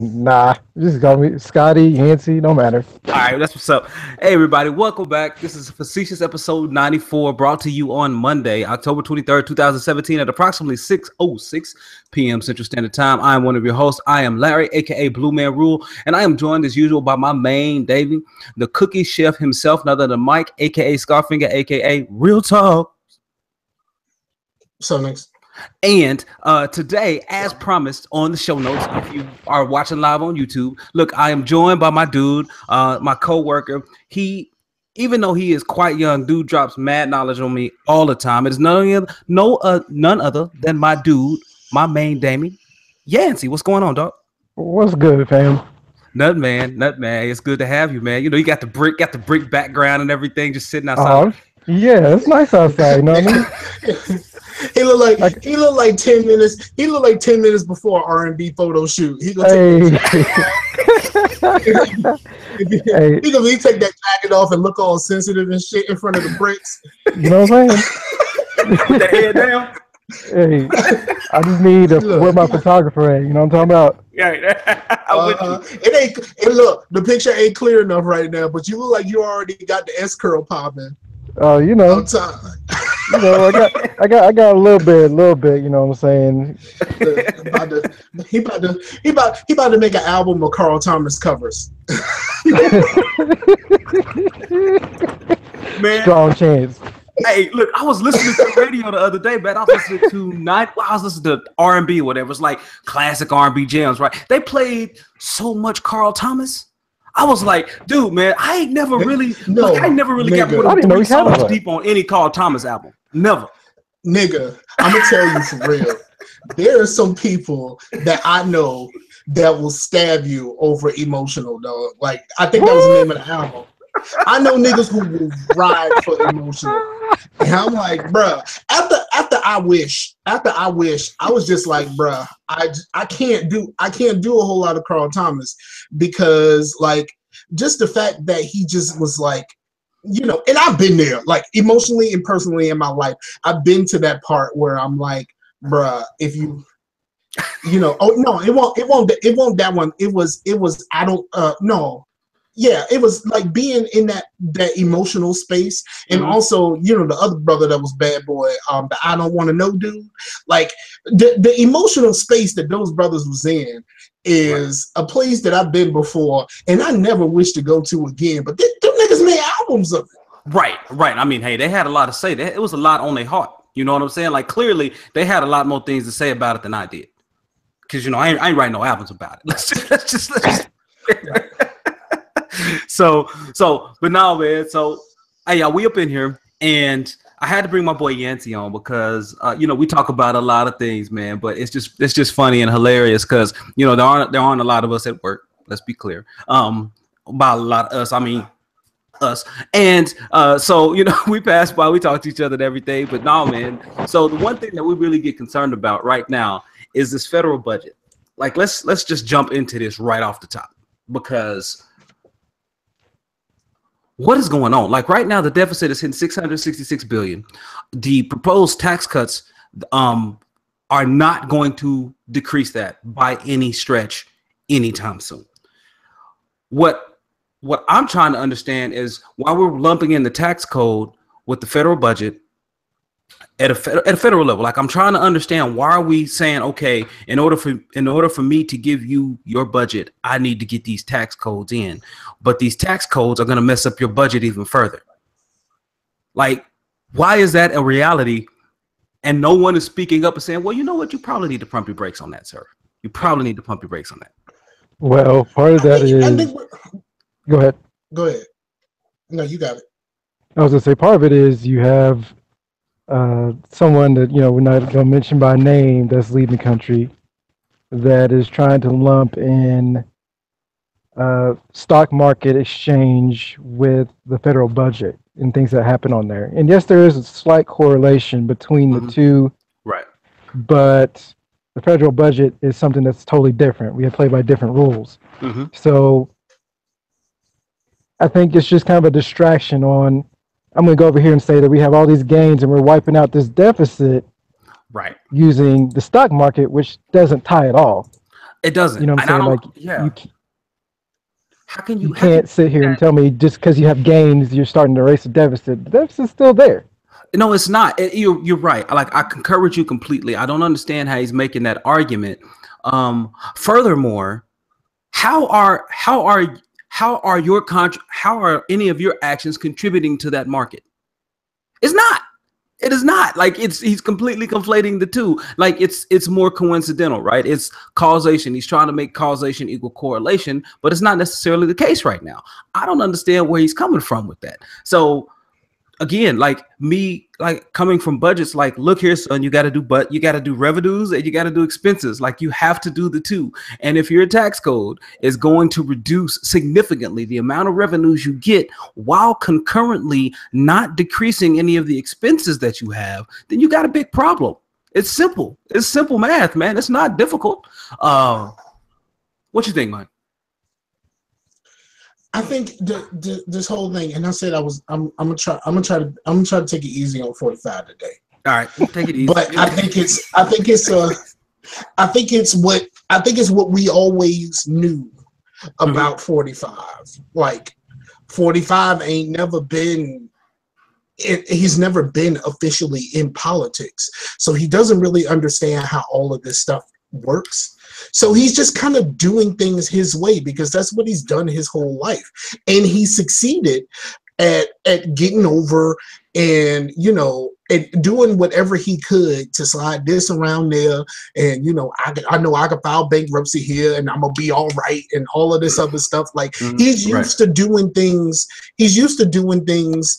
Nah, just call me Scotty, Yancy, no matter. All right, that's what's up. Hey, everybody, welcome back. This is Facetious episode 94, brought to you on Monday, October 23rd, 2017, at approximately 6:06 p.m. Central Standard Time. I am one of your hosts. I am Larry, aka Bluemanrule, and I am joined as usual by my main Davey, the cookie chef himself, none other than Mike, aka Scarfinger, aka Real Talk. So next. And today, as promised on the show notes, if you are watching live on YouTube, look, I am joined by my dude, my co-worker. Even though he is quite young, dude drops mad knowledge on me all the time. It is none other than my dude, my main Damien, Yancy. What's going on, dog? What's good, fam? Nut man. It's good to have you, man. You know, you got the brick background and everything, just sitting outside. Yeah, it's nice outside. You know what I mean? He looked like 10 minutes. He looked like 10 minutes before R&B photo shoot. He gonna take he take that jacket off and look all sensitive and shit in front of the bricks. You know what I'm saying? Put the head down. Hey, I just need to where my photographer at. You know what I'm talking about? Yeah. It ain't. And look, the picture ain't clear enough right now, but you look like you already got the S curl popping. Oh, you know. You know, I got a little bit, you know what I'm saying? He about to make an album of Carl Thomas covers. Man. Strong chance. Hey, look, I was listening to the radio the other day, man. I was listening to R&B or whatever. It's like classic R&B jams, right? They played so much Carl Thomas. I was like, dude, man, I ain't never really got more than 3 songs deep on any Carl Thomas album. Never. Nigga, I'm gonna tell you for real. There are some people that I know that will stab you over emotional, dog. Like, I think that was the name of the album. I know niggas who will ride for emotional. And I'm like, bruh, after I wish, I was just like, bruh, I can't do a whole lot of Carl Thomas because, like, just the fact that he just was like, you know, and I've been there, like, emotionally and personally in my life. I've been to that part where I'm like, bruh, if you know, oh no, it won't that one. It was I don't no. Yeah, it was like being in that emotional space, and also, you know, the other brother that was bad boy, the I don't want to know dude. Like the emotional space that those brothers was in is a place that I've been before, and I never wish to go to again. But them niggas made albums of it. Right. I mean, hey, they had a lot to say. It was a lot on their heart. You know what I'm saying? Like, clearly, they had a lot more things to say about it than I did. Because, you know, I ain't writing no albums about it. Let's just. So, but now, man. So, hey, we up in here, and I had to bring my boy Yancy on because, you know, we talk about a lot of things, man. But it's just funny and hilarious because, you know, there aren't a lot of us at work. Let's be clear. By a lot of us, I mean us. And so, you know, we pass by, we talk to each other and everything. But no, man. So the one thing that we really get concerned about right now is this federal budget. Like, let's just jump into this right off the top because. What is going on? Like right now, the deficit is hitting $666 billion. The proposed tax cuts are not going to decrease that by any stretch anytime soon. What I'm trying to understand is why we're lumping in the tax code with the federal budget at a federal level. Like, I'm trying to understand, why are we saying, okay, in order for me to give you your budget, I need to get these tax codes in, but these tax codes are going to mess up your budget even further. Like, why is that a reality? And no one is speaking up and saying, well, you know what? You probably need to pump your brakes on that, sir. You probably need to pump your brakes on that. Well, part of that is. Go ahead. Go ahead. No, you got it. I was going to say, part of it is you have someone that, you know, we're not going to mention by name, that's leading the country, that is trying to lump in stock market exchange with the federal budget and things that happen on there. And yes, there is a slight correlation between the two. Right. But the federal budget is something that's totally different. We have played by different rules. So I think it's just kind of a distraction on, I'm going to go over here and say that we have all these gains and we're wiping out this deficit right, using the stock market, which doesn't tie at all. It doesn't. You know what I'm saying? Like, yeah. How can you can't sit here and tell me just because you have gains, you're starting to erase the deficit. The deficit's still there. No, it's not. You're right. Like, I concur with you completely. I don't understand how he's making that argument. Furthermore, how are any of your actions contributing to that market? It's not. It is not. Like, he's completely conflating the two. Like, it's more coincidental, right? It's causation. He's trying to make causation equal correlation, but it's not necessarily the case right now. I don't understand where he's coming from with that. So again, like me, like coming from budgets, like, look here, son, you got to do revenues and you got to do expenses. Like, you have to do the two. And if your tax code is going to reduce significantly the amount of revenues you get while concurrently not decreasing any of the expenses that you have, then you got a big problem. It's simple. It's simple math, man. It's not difficult. What you think, Mike? I think this whole thing, and I said I'm gonna try to take it easy on 45 today. All right, take it easy. But I think it's what we always knew about 45. Like, 45 ain't never been. He's never been officially in politics, so he doesn't really understand how all of this stuff works. So he's just kind of doing things his way because that's what he's done his whole life. And he succeeded at getting over and, you know, and doing whatever he could to slide this around there. And, you know, I know I could file bankruptcy here and I'm going to be all right and all of this other stuff. Like, he's used to doing things. He's used to doing things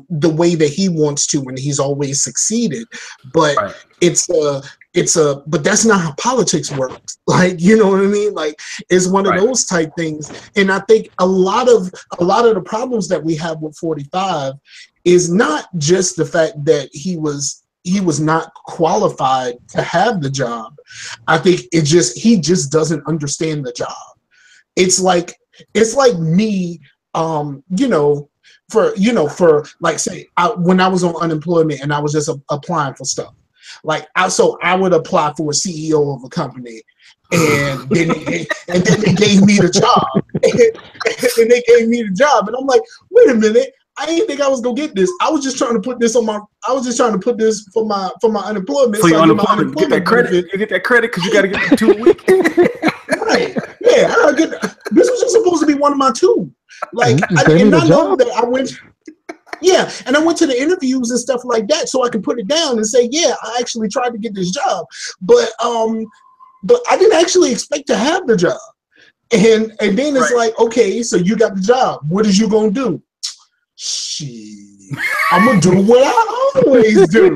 the way that he wants to, and he's always succeeded. But but that's not how politics works. Like, you know what I mean? Like, it's one of those type things. And I think a lot of the problems that we have with 45 is not just the fact that he was not qualified to have the job. I think he just doesn't understand the job. It's like me, for like, say, when I was on unemployment and I was just applying for stuff. Like, I would apply for a CEO of a company, and then they gave me the job, and I'm like, wait a minute, I didn't think I was gonna get this. I was just trying to put this for my unemployment. For your unemployment, get that credit. You get that credit because you got to get the 2 a week. Right? Yeah, I gotta get. This was just supposed to be one of my two. Like, I know that I went. Yeah, and I went to the interviews and stuff like that so I could put it down and say, yeah, I actually tried to get this job, but I didn't actually expect to have the job. And then it's like, okay, so you got the job. What is you gonna do? Shit, I'm gonna do what I always do.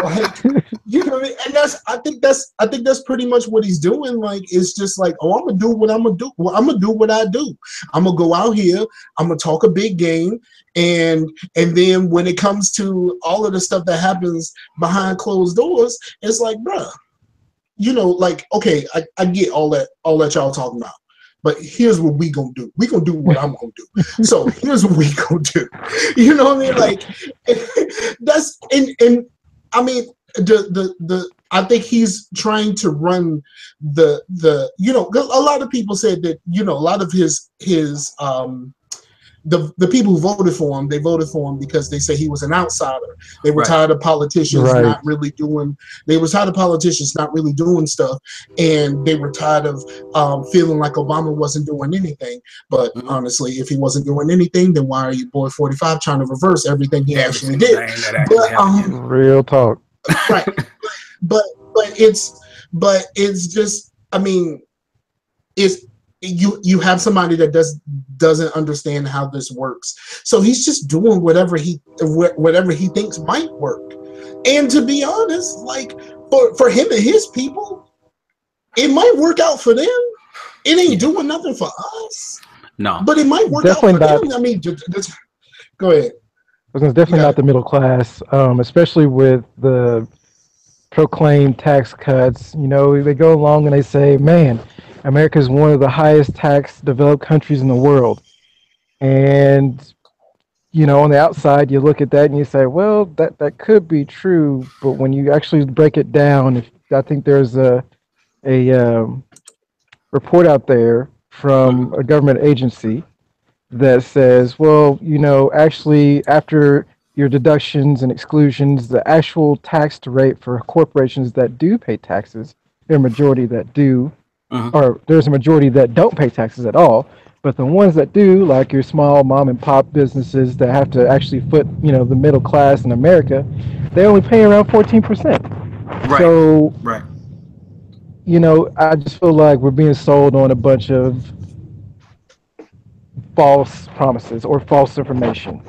Like, you know what I mean? And I think that's pretty much what he's doing. Like, it's just like, oh, I'm gonna do what I'm gonna do. Well, I'm gonna do what I do. I'm gonna go out here. I'm gonna talk a big game. And then when it comes to all of the stuff that happens behind closed doors, it's like, bruh, you know, like, okay, I get all that y'all talking about. But here's what we gonna do. We gonna do what I'm gonna do. So here's what we gonna do. You know what I mean? Like, that's and I mean the I think he's trying to run the you know, a lot of people said that, you know, a lot of his the people who voted for him, they voted for him because they say he was an outsider. They were tired of politicians not really doing. They were tired of politicians not really doing stuff, and they were tired of feeling like Obama wasn't doing anything. But honestly, if he wasn't doing anything, then why are you, boy 45, trying to reverse everything he actually did? Real talk. Right. But it's just, I mean, it's. You have somebody that doesn't understand how this works, so he's just doing whatever he thinks might work. And to be honest, like, for him and his people, it might work out for them. It ain't doing nothing for us. No, but it might work out for them. I mean, go ahead. It's definitely not the middle class, especially with the proclaimed tax cuts. You know, they go along and they say, man, America is one of the highest tax developed countries in the world. And, you know, on the outside, you look at that and you say, well, that could be true. But when you actually break it down, I think there's a report out there from a government agency that says, well, actually, after your deductions and exclusions, the actual tax rate for corporations that do pay taxes, there are a majority that do, or there's a majority that don't pay taxes at all. But the ones that do, like your small mom and pop businesses that have to actually foot, the middle class in America, they only pay around 14%. Right. So, right. I just feel like we're being sold on a bunch of false promises or false information.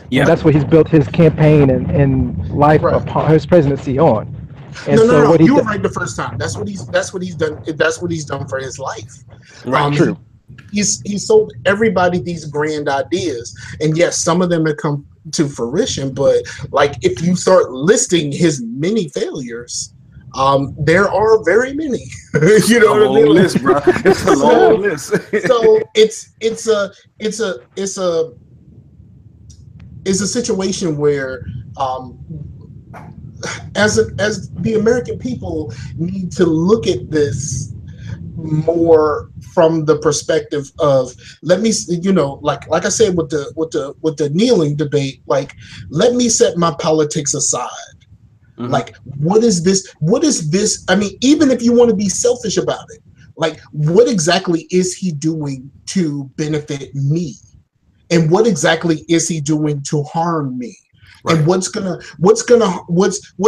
Yeah, and that's what he's built his campaign and life upon his presidency on. And no. You were right the first time. That's what he's done. That's what he's done for his life. Right. True. He sold everybody these grand ideas, and yes, some of them have come to fruition. But like, if you start listing his many failures, there are very many. You know what I mean? List, bro. It's a long list. So it's a situation where as the American people need to look at this more from the perspective of, let me, like I said with the kneeling debate, like, let me set my politics aside. Like, what is this? I mean, even if you want to be selfish about it, like, what exactly is he doing to benefit me? And what exactly is he doing to harm me? Right. And what's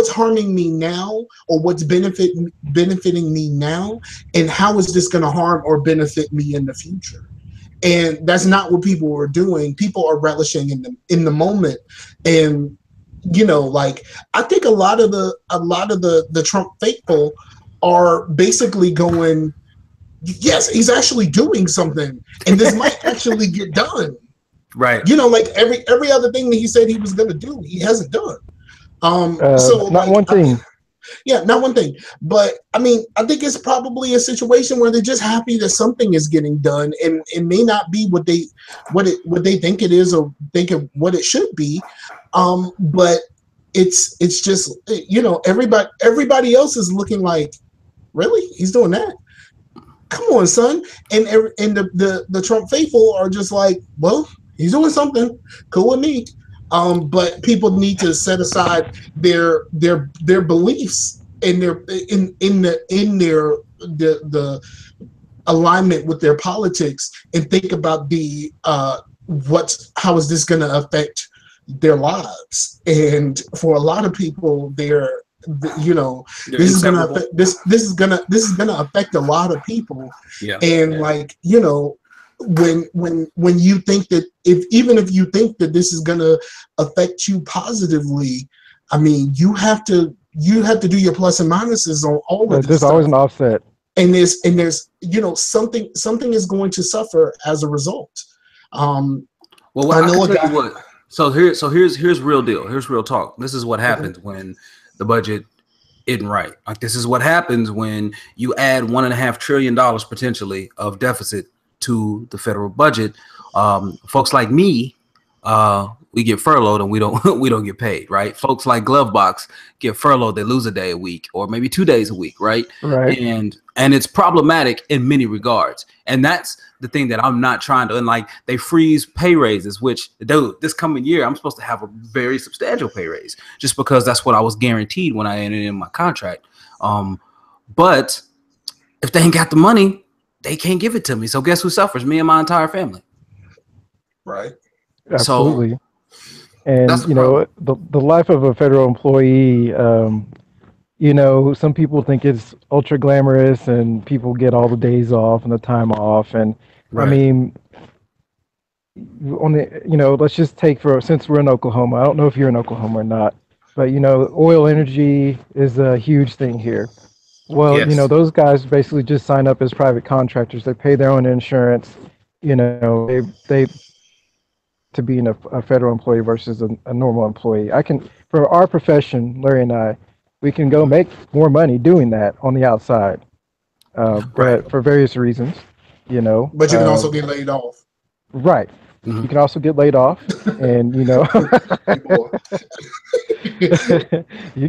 harming me now, or what's benefiting me now, and how is this gonna harm or benefit me in the future? And that's not what people are doing. People are relishing in the moment. And like, I think a lot of the Trump faithful are basically going, yes, he's actually doing something, and this might actually get done. Right. Like every other thing that he said he was going to do, he hasn't done. So not one thing. Not one thing. But I mean, I think it's probably a situation where they're just happy that something is getting done, and it may not be what they think it is, or think of what it should be. But it's just, everybody else is looking like, really? He's doing that? Come on, son. And the Trump faithful are just like, well, he's doing something. Cool with me. But people need to set aside their beliefs and their the alignment with their politics, and think about how is this going to affect their lives. And for a lot of people, this is going to affect a lot of people. And like, when you think that, even if you think that this is going to affect you positively, I mean, you have to do your plus and minuses on all of this. There's always an offset, and there's something is going to suffer as a result. Well, I know a guy. What. So here's real deal. Here's real talk. This is what happens when the budget isn't right. Like, this is what happens when you add $1.5 trillion potentially of deficit to the federal budget. Folks like me, we get furloughed and we don't get paid, right? Folks like Glovebox get furloughed, they lose a day a week, or maybe 2 days a week, right? Right. And it's problematic in many regards. And that's the thing that I'm not trying to, and like, they freeze pay raises, which, dude, this coming year I'm supposed to have a very substantial pay raise, just because that's what I was guaranteed when I entered in my contract. But if they ain't got the money, they can't give it to me. So guess who suffers? Me and my entire family. Right. Absolutely. So, and the life of a federal employee, some people think it's ultra glamorous and people get all the days off and the time off. And right. I mean, let's just take since we're in Oklahoma, I don't know if you're in Oklahoma or not, but oil energy is a huge thing here. Well, yes. Those guys basically just sign up as private contractors. They pay their own insurance. They to being a federal employee versus a normal employee. For our profession, Larry and I, we can go make more money doing that on the outside, but for various reasons, But you can also get laid off. Right. Mm-hmm. You can also get laid off, and you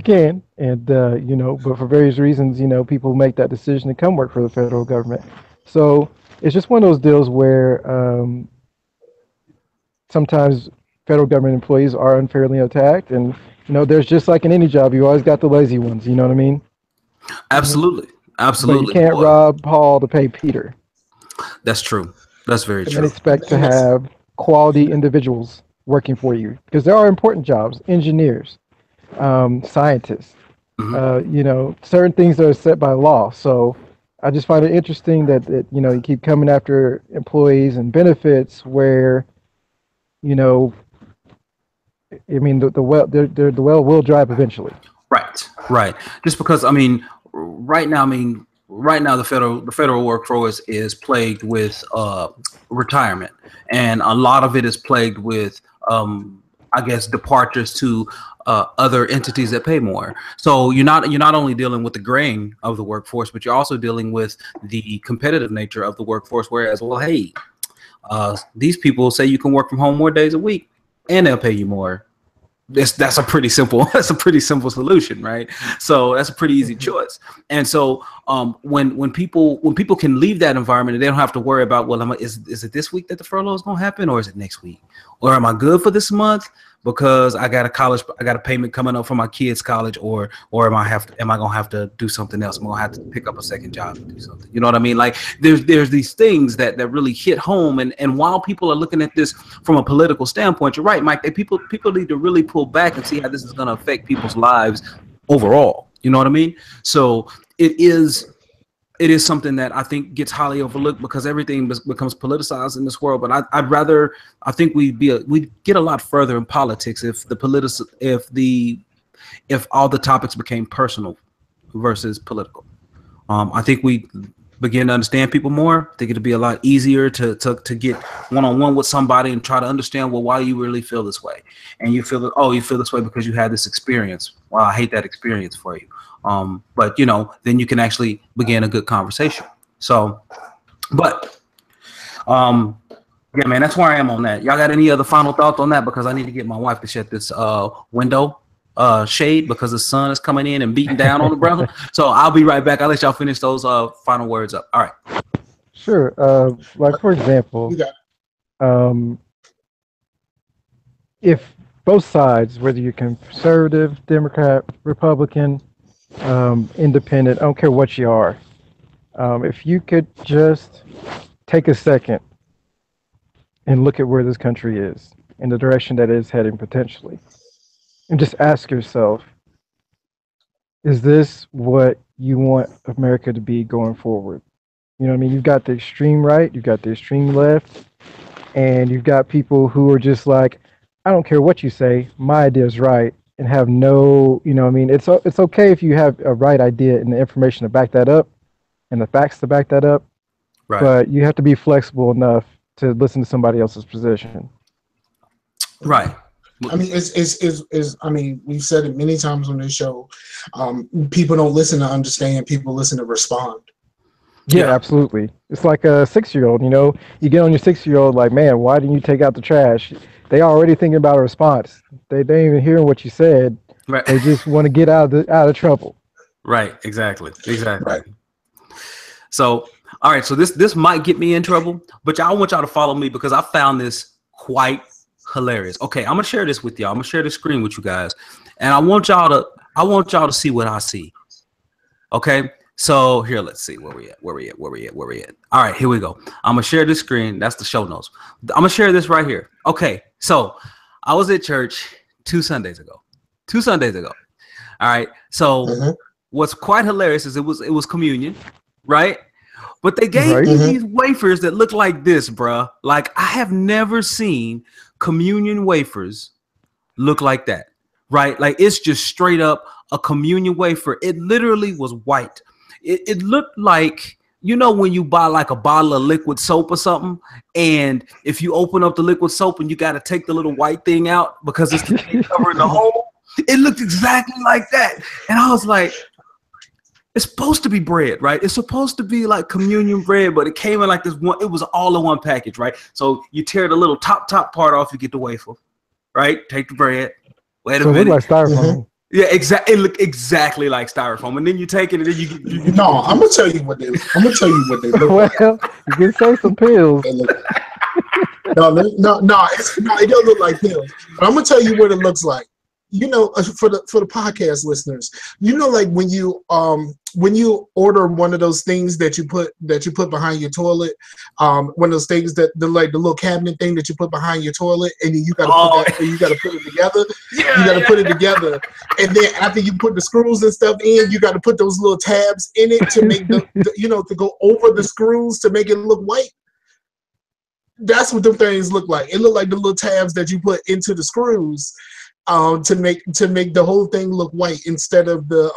can, and but for various reasons, people make that decision to come work for the federal government. So it's just one of those deals where sometimes federal government employees are unfairly attacked, and there's just like in any job, you always got the lazy ones. You know what I mean? Absolutely, But you absolutely. can't rob Paul to pay Peter. That's true. That's very And true. expect to have quality individuals working for you, because there are important jobs: engineers, scientists. Certain things that are set by law. So I just find it interesting that you keep coming after employees and benefits where I mean the well will drive eventually. Right. Just because right now the federal workforce is plagued with retirement, and a lot of it is plagued with I guess departures to other entities that pay more. So you're not only dealing with the grain of the workforce, but you're also dealing with the competitive nature of the workforce. Whereas, well, hey, these people say you can work from home more days a week, and they'll pay you more. That's a pretty simple solution, right? So that's a pretty easy choice. And so when people can leave that environment and they don't have to worry about, well, is it this week that the furlough is going to happen, or is it next week, or am I good for this month because I got a payment coming up for my kids' college, or am I gonna have to do something else? I'm gonna have to pick up a second job and do something. You know what I mean? Like there's these things that really hit home, and while people are looking at this from a political standpoint, you're right, Mike. People need to really pull back and see how this is gonna affect people's lives overall. You know what I mean? So it is something that I think gets highly overlooked because everything becomes politicized in this world. But I think we'd get a lot further in politics if if all the topics became personal versus political. I think we begin to understand people more. I think it'd be a lot easier to get one-on-one with somebody and try to understand, well, why you really feel this way. And you feel this way because you had this experience. Well, I hate that experience for you. But then you can actually begin a good conversation. So, but yeah, man, that's where I am on that. Y'all got any other final thoughts on that? Because I need to get my wife to shut this window shade because the sun is coming in and beating down on the brother. So I'll be right back. I'll let y'all finish those final words up. All right. Sure. Like for example, if both sides, whether you're conservative, Democrat, Republican, independent, I don't care what you are, if you could just take a second and look at where this country is and the direction that it is heading potentially, and just ask yourself, is this what you want America to be going forward? You know what I mean? You've got the extreme right, you've got the extreme left, and you've got people who are just like, I don't care what you say, my idea is right, and have no, you know what I mean? It's okay if you have a right idea and the information to back that up and the facts to back that up, right. But you have to be flexible enough to listen to somebody else's position. Right. I mean, I mean, we've said it many times on this show. People don't listen to understand. People listen to respond. Yeah, absolutely. It's like a 6-year-old. You get on your 6-year-old like, man, why didn't you take out the trash? They already thinking about a response. They ain't even hearing what you said. Right. They just want to get out of trouble. Right. Exactly. Right. So, all right. So this might get me in trouble, but I want y'all to follow me because I found this quite hilarious. Okay, I'm gonna share this with y'all. I'm gonna share the screen with you guys, and I want y'all to see what I see. Okay, so here, let's see where we at. All right, here we go. I'm gonna share this screen. That's the show notes. I'm gonna share this right here. Okay, so I was at church 2 Sundays ago. All right, so what's quite hilarious is it was communion, right? But they gave me these wafers that look like this, bruh. Like I have never seen communion wafers look like that, right? Like it's just straight up a communion wafer. It literally was white. It looked like, when you buy like a bottle of liquid soap or something, and if you open up the liquid soap and you got to take the little white thing out because it's covering the hole, it looked exactly like that. And I was like, it's supposed to be bread, right? It's supposed to be like communion bread, but it came in like this one. It was all in one package, right? So you tear the little top part off, you get the wafer, right? Take the bread. Wait a minute. It looked like styrofoam. Yeah, exactly. It looked exactly like styrofoam, and then you take it, and then you No, I'm gonna tell you what they. I'm gonna tell you what they look like. Well, you can say some pills. No, it don't look like pills. But I'm gonna tell you what it looks like. You know, for the podcast listeners, you know, like when you order one of those things that you put behind your toilet, one of those things that the little cabinet thing that you put behind your toilet, and then you gotta put it together. Yeah, you gotta put it together, and then after you put the screws and stuff in, you gotta put those little tabs in it to make the to go over the screws to make it look white. That's what them things look like. It look like the little tabs that you put into the screws to make the whole thing look white instead of the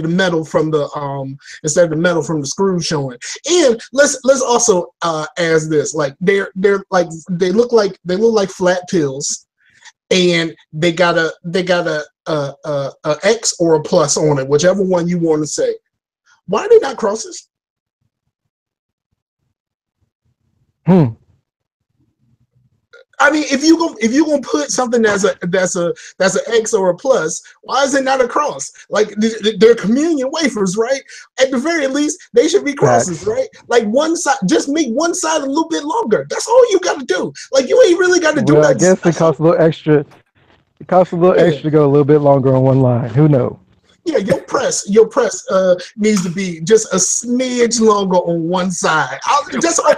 metal from the screw showing. And let's also add this, like they look like flat pills, and they got a X or a plus on it, whichever one you want to say. Why are they not crosses? I mean, if you gonna put something that's an X or a plus, why is it not a cross? Like they're communion wafers, right? At the very least, they should be crosses, right? Like one side, just make one side a little bit longer. That's all you got to do. Like you ain't really got to do that. I guess it costs a little extra. It costs a little extra to go a little bit longer on one line. Who knows? Yeah, your press needs to be just a smidge longer on one side. That's all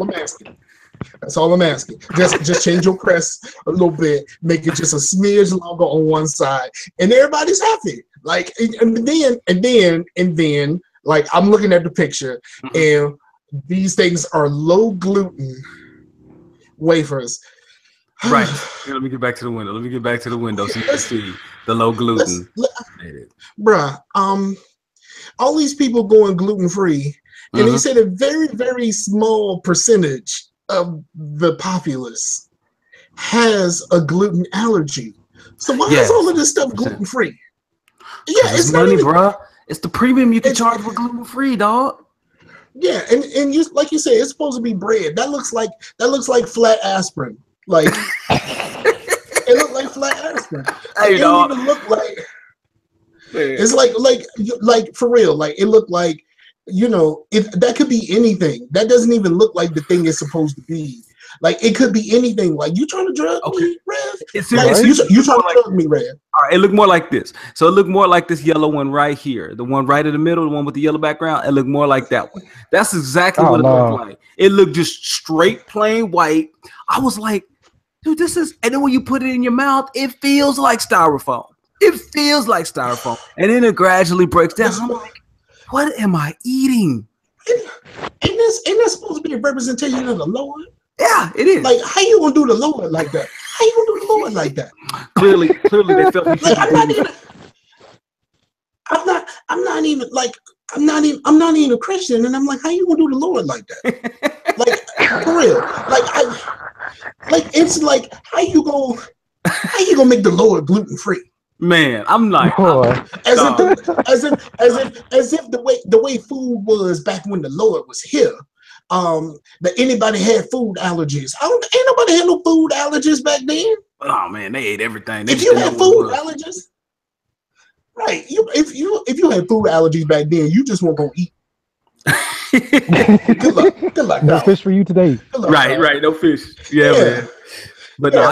I'm asking. That's all I'm asking. Just change your press a little bit, make it just a smidge longer on one side, and everybody's happy. Like, and then, like I'm looking at the picture, and these things are low gluten wafers. Right. Let me get back to the window. So you can see the low gluten. Bruh, all these people going gluten free, and they said a very, very small percentage of the populace has a gluten allergy. So why is all of this stuff gluten free? Yeah, it's money, bruh. It's the premium you can charge for gluten free, dog. Yeah, and you, like you said, it's supposed to be bread. That looks like flat aspirin. Like it looked like flat aspirin. Like, it don't even look like. It's like for real. Like it looked like, that could be anything. That doesn't even look like the thing it's supposed to be. Like it could be anything. Like you trying to drug me, Rev? You trying to drug me, Rev? All right, it looked more like this. So it looked more like this yellow one right here, the one right in the middle, the one with the yellow background. It looked more like that one. That's exactly what it looked like. It looked just straight plain white. I was like, dude, this is. And then when you put it in your mouth, it feels like styrofoam. It feels like styrofoam, and then it gradually breaks down. I'm like, what am I eating? Ain't that supposed to be a representation of the Lord? Yeah, it is. Like, how you gonna do the Lord like that? How you gonna do the Lord like that? Clearly, they felt. Like, I'm not even a Christian, and I'm like, how you gonna do the Lord like that? Like, for real? It's like, how you gonna make the Lord gluten free? Man, I'm like, as if the way food was back when the Lord was here, that anybody had food allergies. Ain't nobody had no food allergies back then. Oh man, they ate everything. If you had food allergies, right? If you had food allergies back then, you just weren't gonna eat. Good luck. No fish for you today. Right. No fish. Yeah. Man. But no,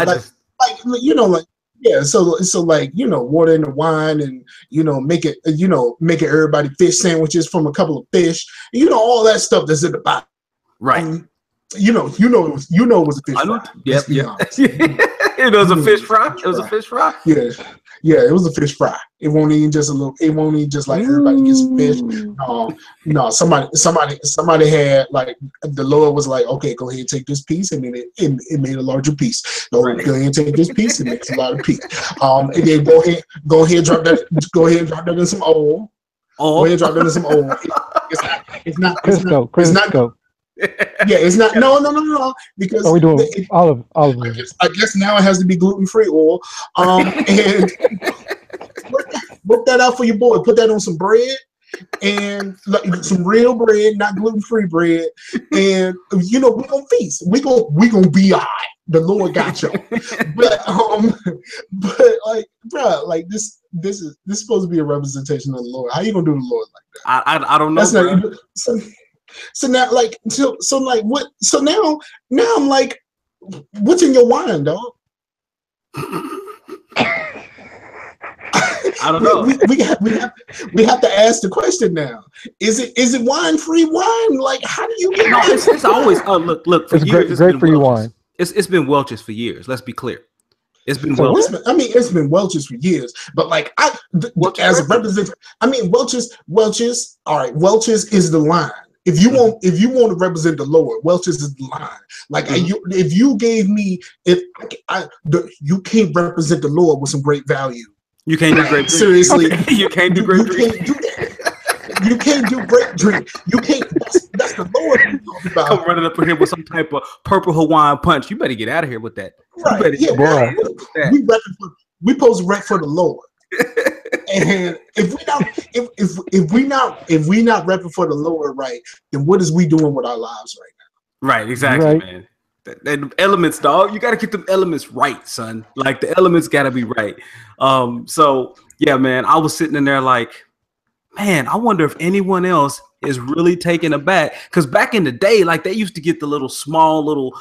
so like, water in the wine, and make it everybody fish sandwiches from a couple of fish, all that stuff that's in the bottom. Right. It was a fish fry. Yep. It was a fish fry. It was a fish fry. Yeah, it was a fish fry. It won't even just like everybody gets fish. No, somebody had, like, the Lord was like, okay, go ahead and take this piece, and then it made a larger piece. Go ahead and take this piece, and makes a larger piece. And then go ahead and drop that in some oil. Go ahead and drop that in some oil. It's not Crisco. Yeah, it's not. No. Because are we doing olive? I guess now it has to be gluten-free oil. And work that out for your boy. Put that on some bread, and like, some real bread, not gluten-free bread. And you know, we're gonna feast. We gonna be all right. The Lord got you. but like, bro, like this is supposed to be a representation of the Lord. How you gonna do the Lord like that? I don't know. That's not, so now like so like what? So now I'm like, what's in your wine, dog? I don't know. We have to ask the question now. Is it wine-free wine? Like, how do you get? No, it's always. Oh, look. For it's years, great for you wine. It's been Welch's for years. Let's be clear. It's been so Welch's. It's been Welch's for years. But like as a representative, I mean Welch's. All right, Welch's is the line. If you want to represent the Lord, Welch's is the line. Like if you gave me you can't represent the Lord with some great value. You can't do great. Seriously, you can't do great. You can't do that. You can't do great drink. You can't. That's the Lord we're talking about. Come running up here with some type of purple Hawaiian punch. You better get out of here with that. Right? Yeah, we supposed to rep for the Lord. And if we not repping for the Lord, right, then what is we doing with our lives right now? Right, exactly, man. The elements, dog. You got to get them elements right, son. Like the elements got to be right. So yeah, man. I was sitting in there like, man, I wonder if anyone else is really taken aback, because back in the day, like they used to get the little small little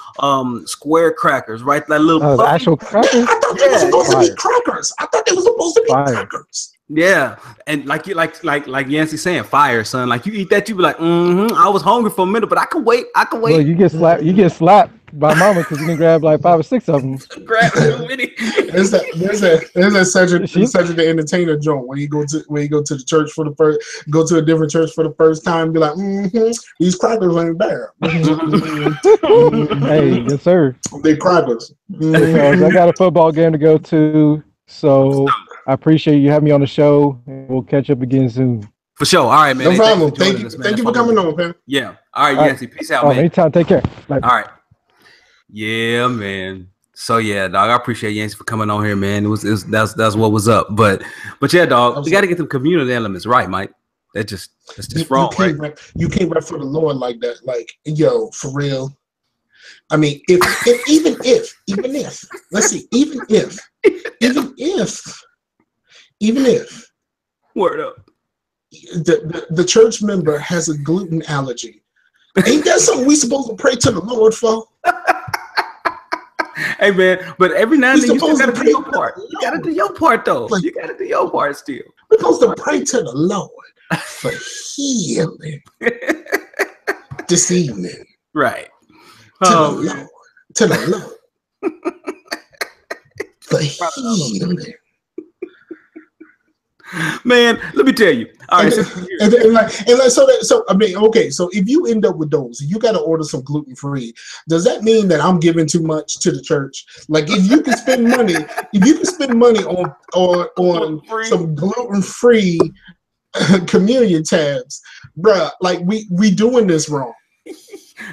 square crackers, right? That little actual crackers. Yeah, I thought they were supposed to be crackers. I thought they were supposed to be crackers. Yeah, and like Yancy saying, fire, son. Like you eat that, you be like, I was hungry for a minute, but I can wait. Well, you get slapped by mama because you can grab like 5 or 6 of them. Grab too many. There's that Cedric the Entertainer joint when you go to the church for the first, go to a different church for the first time, be like, these crackers ain't there. Hey, yes sir. They crackers. I got a football game to go to, so I appreciate you having me on the show, and we'll catch up again soon. For sure. All right, man. No problem. Thank you for coming on, man. Yeah. All right, Yancy. Peace out, man. Anytime. Take care. Bye. All right. Yeah, man. So yeah, dog. I appreciate Yancy for coming on here, man. That's what was up. But yeah, dog. We got to get them community elements right, Mike. That's just wrong, right? You can't rap for the Lord like that. Like, yo, for real. I mean, even if, let's see, even if, word up, the church member has a gluten allergy, ain't that something we supposed to pray to the Lord for? Hey man, but every now and then you still gotta do your part. You gotta do your part though. You gotta do your part still. We're supposed to pray to the Lord for healing this evening. Right. To the Lord for healing. Man, let me tell you. All right, so I mean, okay. So if you end up with those, you got to order some gluten free. Does that mean that I'm giving too much to the church? Like, if you can spend money, on some gluten free communion tabs, bruh, like we doing this wrong.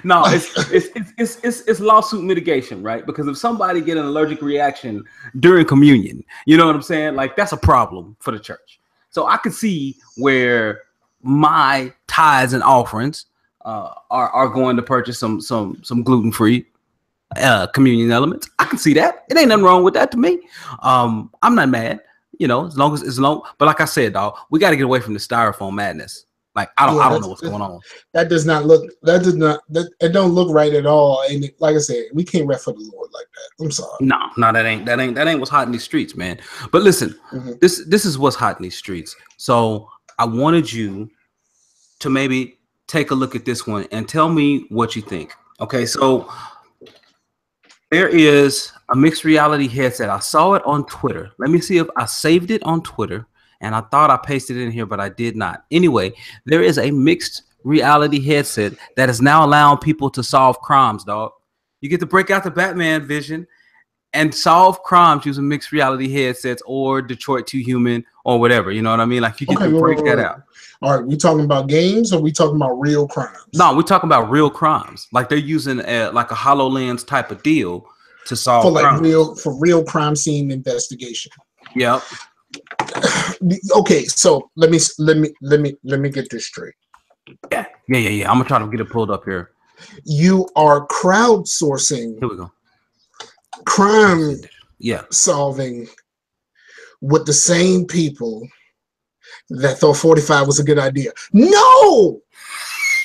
No, it's lawsuit mitigation, right? Because if somebody get an allergic reaction during communion, you know what I'm saying? Like that's a problem for the church. So I could see where my tithes and offerings are going to purchase some gluten-free communion elements. I can see that. It ain't nothing wrong with that to me. I'm not mad, you know, as long. But like I said, dog, we got to get away from the styrofoam madness. Like I don't know what's going on. It don't look right at all. And like I said, we can't rap for the Lord like that. I'm sorry. No, that ain't what's hot in these streets, man. But listen, this is what's hot in these streets. So I wanted you to maybe take a look at this one and tell me what you think. Okay, so there is a mixed reality headset. I saw it on Twitter. Let me see if I saved it on Twitter. And I thought I pasted it in here, but I did not. Anyway, there is a mixed reality headset that is now allowing people to solve crimes, dog. You get to break out the Batman vision and solve crimes using mixed reality headsets or Detroit 2 Human or whatever. You know what I mean? Like you get to break that out. All right, we talking about games or we talking about real crimes? No, we're talking about real crimes. Like they're using like a HoloLens type of deal to solve crimes. For real crime scene investigation. Yep. Okay, so let me get this straight. Yeah. I'm gonna try to get it pulled up here. You are crowdsourcing. Here we go. Crime solving with the same people that thought 45 was a good idea. No!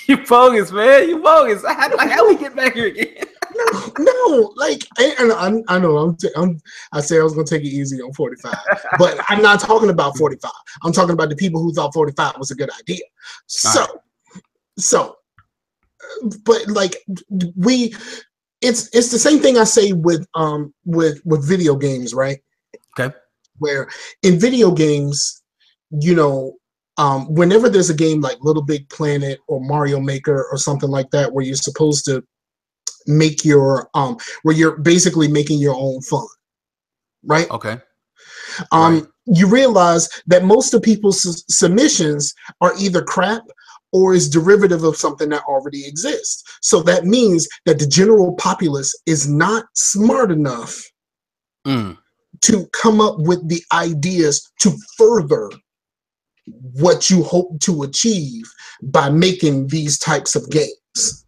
You bogus, man. You bogus. How we get back here again? No, like, and I know I said I was gonna take it easy on 45, but I'm not talking about 45. I'm talking about the people who thought 45 was a good idea. But like it's the same thing I say with video games, right? Okay. Where in video games, you know, whenever there's a game like Little Big Planet or Mario Maker or something like that, where you're supposed to make your where you're basically making your own fun, right? Okay. You realize that most of people's submissions are either crap or is derivative of something that already exists. So that means that the general populace is not smart enough to come up with the ideas to further what you hope to achieve by making these types of games.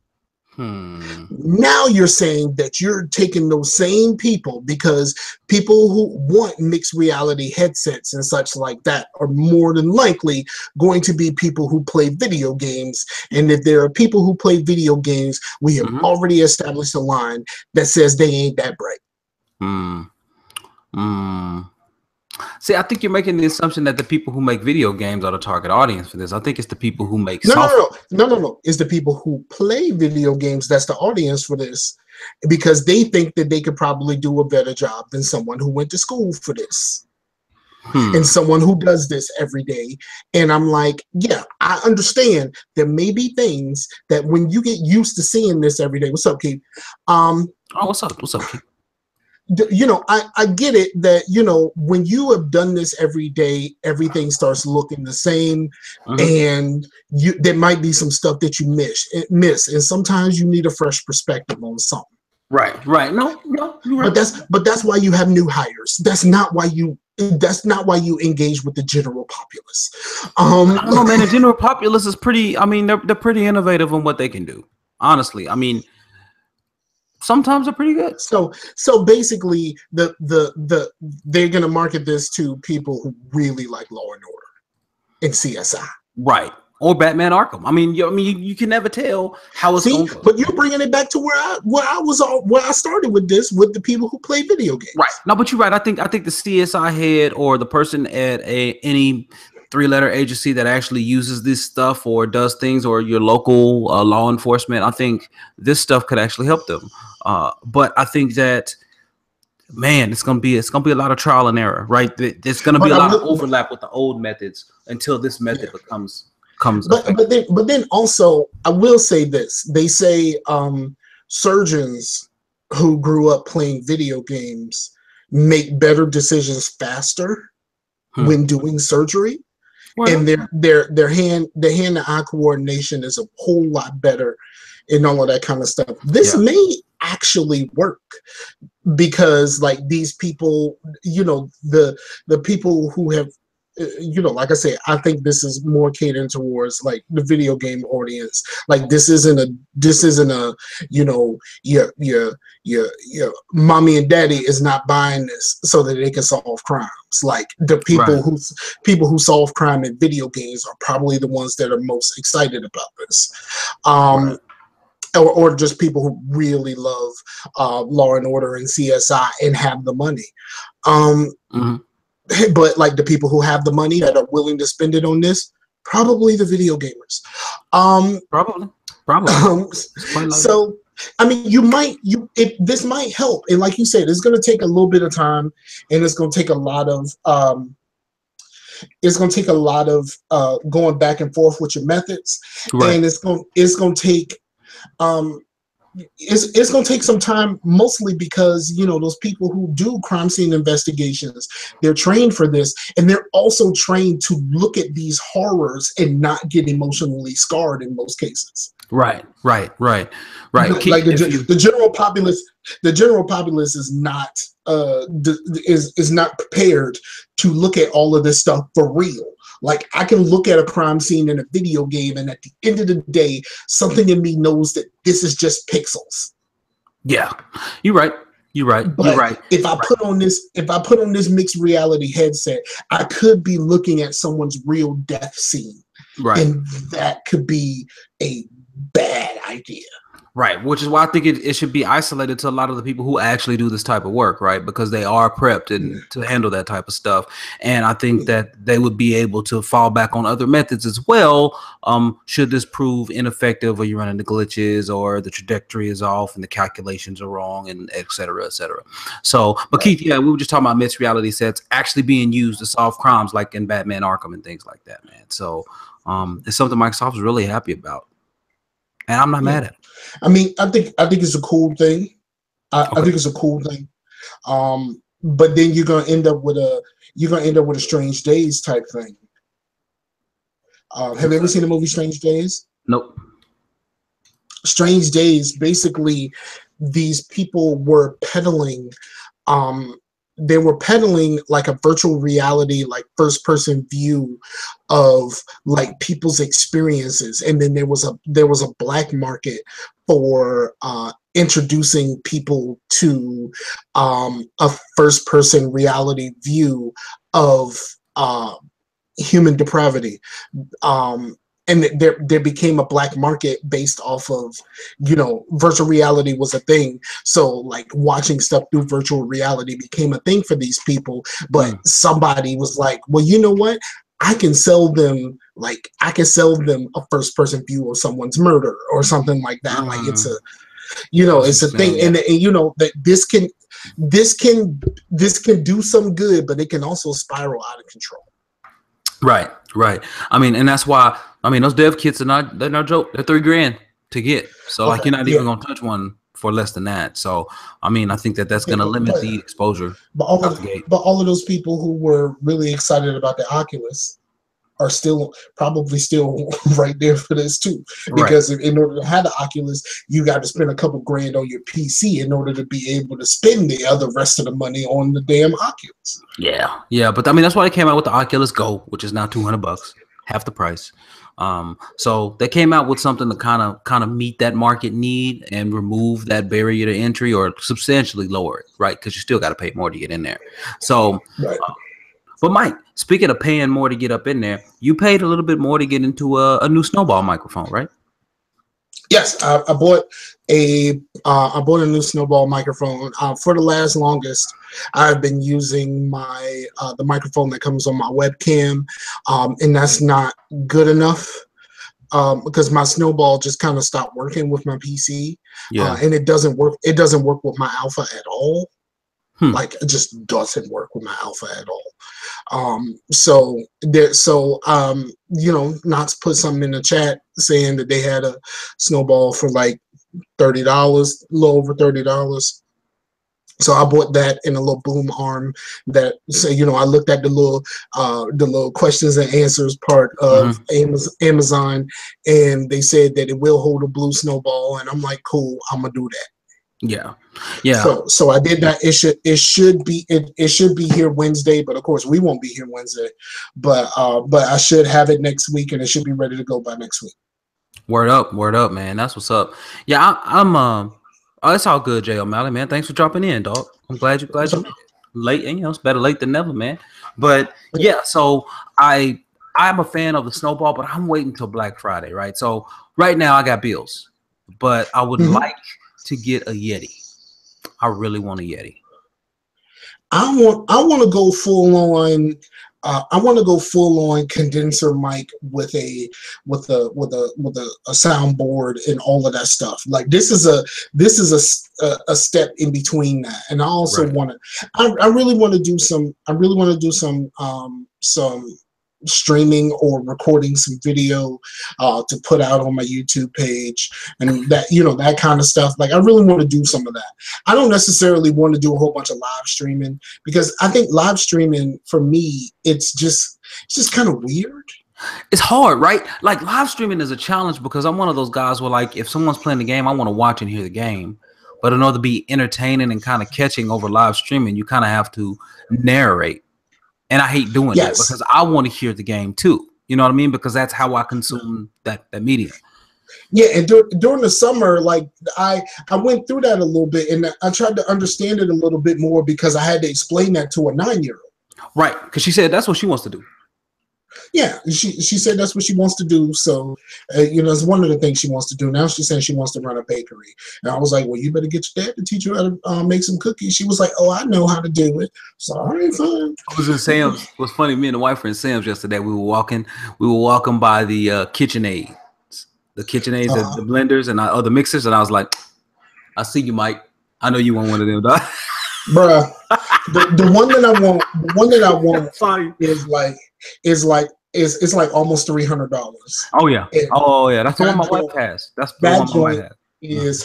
Now you're saying that you're taking those same people, because people who want mixed reality headsets and such like that are more than likely going to be people who play video games. And if there are people who play video games, we have already established a line that says they ain't that bright. See, I think you're making the assumption that the people who make video games are the target audience for this. I think it's the people who make No. It's the people who play video games that's the audience for this, because they think that they could probably do a better job than someone who went to school for this. And someone who does this every day. And I'm like, yeah, I understand there may be things that when you get used to seeing this every day. What's up, Keith? What's up, Keith? You know, I get it that, you know, when you have done this every day, everything starts looking the same, and there might be some stuff that you miss, and sometimes you need a fresh perspective on something. Right. No, you're right. But that's why you have new hires. That's not why you engage with the general populace. I don't know, man. The general populace is pretty. I mean, they're pretty innovative on what they can do. Honestly, I mean, sometimes they're pretty good. So basically, they're gonna market this to people who really like Law and Order and CSI, right? Or Batman Arkham. I mean, you can never tell how it's going to go. But you're bringing it back to where I started with this, with the people who play video games. Right. No, but you're right. I think the CSI head or the person at any 3-letter agency that actually uses this stuff or does things, or your local law enforcement, I think this stuff could actually help them. But I think that, man, it's gonna be a lot of trial and error, right? There's gonna be a lot of overlap with the old methods until this method comes. But then also, I will say this: they say surgeons who grew up playing video games make better decisions faster when doing surgery, and their hand-to-eye coordination is a whole lot better, and all of that kind of stuff. This may actually work, because like these people, you know, the people who have, you know, like I say, I think this is more catering towards like the video game audience. Like this isn't a, you know, your mommy and daddy is not buying this so that they can solve crimes. Like the people who solve crime in video games are probably the ones that are most excited about this. Or just people who really love Law and Order and CSI and have the money. But like the people who have the money that are willing to spend it on this, probably the video gamers. Probably. So, I mean, this might help. And like you said, it's going to take a little bit of time, and it's going to take a lot of going back and forth with your methods, and it's going to take it's going to take some time, mostly because, you know, those people who do crime scene investigations, they're trained for this, and they're also trained to look at these horrors and not get emotionally scarred in most cases. Right. Like the general populace is not is not prepared to look at all of this stuff for real. Like, I can look at a crime scene in a video game, and at the end of the day, something in me knows that this is just pixels. Yeah, you're right. But if I put on this mixed reality headset, I could be looking at someone's real death scene, and that could be a bad idea. Right, which is why I think it should be isolated to a lot of the people who actually do this type of work, right? Because they are prepped to handle that type of stuff. And I think that they would be able to fall back on other methods as well, should this prove ineffective, or you run into glitches, or the trajectory is off and the calculations are wrong, and et cetera, et cetera. So, but Keith, yeah, we were just talking about mixed reality sets actually being used to solve crimes like in Batman Arkham and things like that, man. So it's something Microsoft is really happy about. And I'm not mad at it. I mean, I think it's a cool thing. I think it's a cool thing. But then you're gonna end up with a Strange Days type thing. Have you ever seen the movie Strange Days? Nope. Strange Days, basically, these people were peddling. They were peddling like a virtual reality, like first person view of like people's experiences, and then there was a black market for introducing people to a first person reality view of human depravity. And there became a black market based off of, virtual reality was a thing. So like watching stuff through virtual reality became a thing for these people. But somebody was like, well, you know what? I can sell them a first person view of someone's murder or something like that. Like it's a, it's a thing. And that this can do some good, but it can also spiral out of control. Right. I mean, and that's why, those dev kits they're no joke. They're $3,000 to get. So like, you're not even gonna touch one for less than that. So I think that's gonna limit the exposure. But all of those people who were really excited about the Oculus are probably still right there for this too. Because in order to have the Oculus, you got to spend a couple grand on your PC in order to be able to spend the other rest of the money on the damn Oculus. Yeah. But that's why they came out with the Oculus Go, which is now $200, half the price. So they came out with something to kind of meet that market need and remove that barrier to entry, or substantially lower it, right? Because you still got to pay more to get in there. So. But Mike, speaking of paying more to get up in there, you paid a little bit more to get into a new Snowball microphone, right? Yes, I bought a new Snowball microphone. For the longest, I've been using the microphone that comes on my webcam, and that's not good enough because my Snowball just kind of stopped working with my PC, and it doesn't work. It doesn't work with my Alpha at all. Like, it just doesn't work with my Alpha at all. Knots put something in the chat saying that they had a Snowball for like $30, a little over $30. So I bought that in a little boom arm that, I looked at the little questions and answers part of Amazon, and they said that it will hold a blue Snowball, and I'm like, cool, I'm gonna do that. Yeah. So I did that. It should be here Wednesday, but of course we won't be here Wednesday. But I should have it next week, and it should be ready to go by next week. Word up, man. That's what's up. Yeah, I'm it's all good, Jay O'Malley, man. Thanks for dropping in, dog. I'm glad you made it. Late, and it's better late than never, man. But yeah, so I'm a fan of the Snowball, but I'm waiting till Black Friday, right? So right now I got bills, but I would like to get a Yeti. I really want a Yeti. I want to go full on. I want to go full on condenser mic with a soundboard and all of that stuff. Like this is a step in between that. And I also want to. I really want to do some. I really want to do some streaming or recording some video to put out on my YouTube page, and that that kind of stuff. Like, I really want to do some of that. I don't necessarily want to do a whole bunch of live streaming, because I think live streaming for me, it's just kind of weird. It's hard, right? Like live streaming is a challenge because I'm one of those guys where like if someone's playing the game, I want to watch and hear the game. But in order to be entertaining and kind of catching over live streaming, you kind of have to narrate. And I hate doing it because I want to hear the game too. You know what I mean? Because that's how I consume that media. Yeah, and during the summer, like I went through that a little bit, and I tried to understand it a little bit more because I had to explain that to a 9-year-old. Right, because she said that's what she wants to do. Yeah, she said that's what she wants to do. So, you know, it's one of the things she wants to do. Now she's saying she wants to run a bakery. And I was like, well, you better get your dad to teach you how to make some cookies. She was like, oh, I know how to do it. So, all right, fine. I was in Sam's. It was funny. Me and the wife were in Sam's yesterday. We were walking by the KitchenAid. The KitchenAids, the blenders, and the mixers. And I was like, I see you, Mike. I know you want one of them, dog. Bruh, the one that I want is like almost $300. Oh yeah. Oh yeah. That's the one my wife has. That's the one my wife has. Is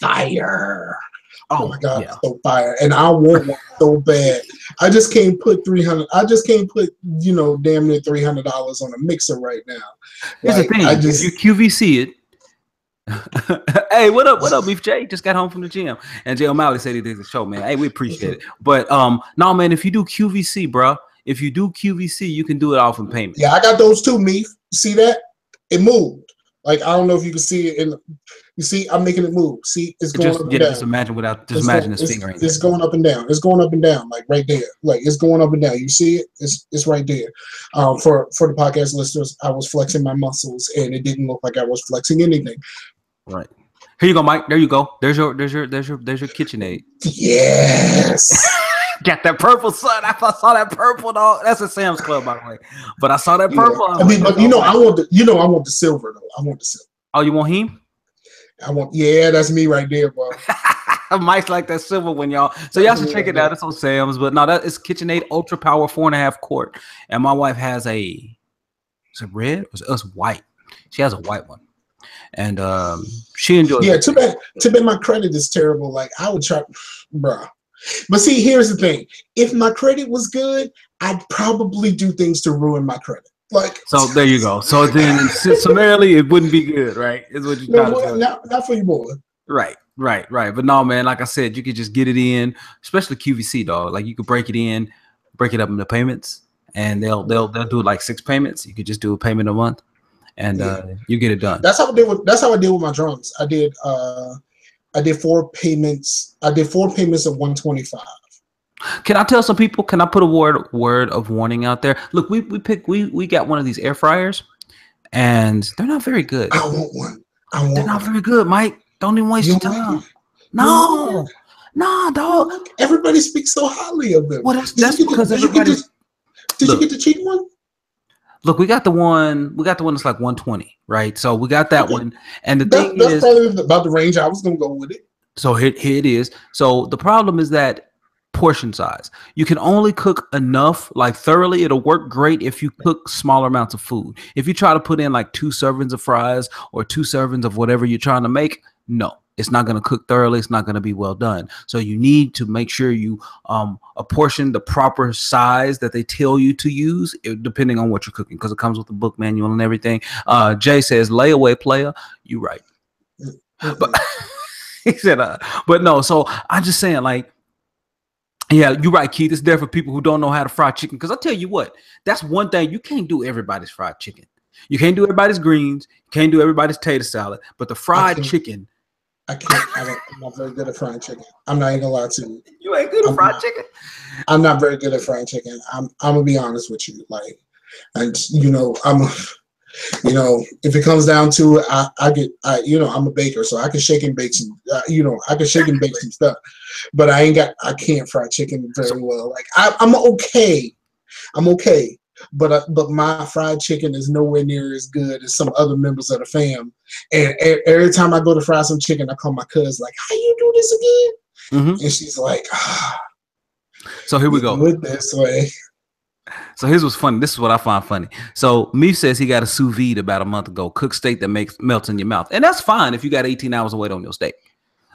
fire. Oh my god, yeah. So fire. And I want one so bad. I just can't put damn near $300 on a mixer right now. Here's the thing. If you QVC it. Hey, what up, Beef J? Just got home from the gym. And Jay O'Malley said he did the show, man. Hey, we appreciate it. But no, man, if you do QVC, bro, if you do QVC, you can do it off in payment. Yeah, I got those too, Meef. See that? It moved. Like, I don't know if you can see it you see, I'm making it move. See, it's going up and down. Just imagine his fingering. It's going up and down. It's going up and down, like right there. Like it's going up and down. You see it? It's right there. For the podcast listeners, I was flexing my muscles and it didn't look like I was flexing anything. Right. Here you go, Mike. There you go. There's your KitchenAid. Yes. Got that purple, son. I saw that purple, dog. That's a Sam's Club, by the way. But I saw that purple. Yeah. I mean, but I want the silver though. I want the silver. Oh, you want him? That's me right there, bro. Mike's like that silver one, y'all. So y'all should check it out. It's on Sam's, but no, that is KitchenAid Ultra Power 4.5 quart. And my wife has is it red or is it white? She has a white one. And she enjoys it. Too bad my credit is terrible. Like I would try, bruh. But see, here's the thing. If my credit was good, I'd probably do things to ruin my credit. Like, so there you go. So then summarily it wouldn't be good, right? Is what you're trying to say. Not for you, boy. Right. But no, man, like I said, you could just get it in, especially QVC, dog. Like you could break it up into payments, and they'll do like 6 payments. You could just do a payment a month, and you get it done. That's how I did with my drums. I did 4 payments. I did 4 payments of $125. Can I tell some people? Can I put a word of warning out there? Look, we got one of these air fryers, and they're not very good. I want one. They're not very good, Mike. Don't even waste your time. No, dog. Everybody speaks so highly of them. Well, that's because everybody. Did you get the cheap one? Look, we got the one that's like 120, right? So we got that one, and that's probably about the range I was gonna go with it. So here it is. So the problem is that portion size. You can only cook enough, like thoroughly. It'll work great if you cook smaller amounts of food. If you try to put in like 2 servings of fries or 2 servings of whatever you're trying to make, no, it's not going to cook thoroughly. It's not going to be well done. So you need to make sure you apportion the proper size that they tell you to use, depending on what you're cooking, because it comes with the book manual and everything. Jay says, layaway player. You right. But he said, but no. So I'm just saying, like, yeah, you're right, Keith. It's there for people who don't know how to fry chicken. Because I'll tell you what, that's one thing. You can't do everybody's fried chicken. You can't do everybody's greens. You can't do everybody's tater salad. But the fried chicken. I can't. I'm not very good at frying chicken. I'm not even gonna lie to you. You ain't good at fried chicken? I'm not very good at frying chicken. I'm gonna be honest with you. Like, and if it comes down to it, I'm a baker, so I can shake and bake some, some stuff, but I can't fry chicken very well. Like I'm okay, but my fried chicken is nowhere near as good as some other members of the fam. And every time I go to fry some chicken, I call my cousin like, "How you do this again?" Mm-hmm. And she's like, So here we go. Do it this way. So here's what's funny. This is what I find funny. So Meef says he got a sous vide about a month ago, cooked steak that melts in your mouth. And that's fine if you got 18 hours to wait on your steak.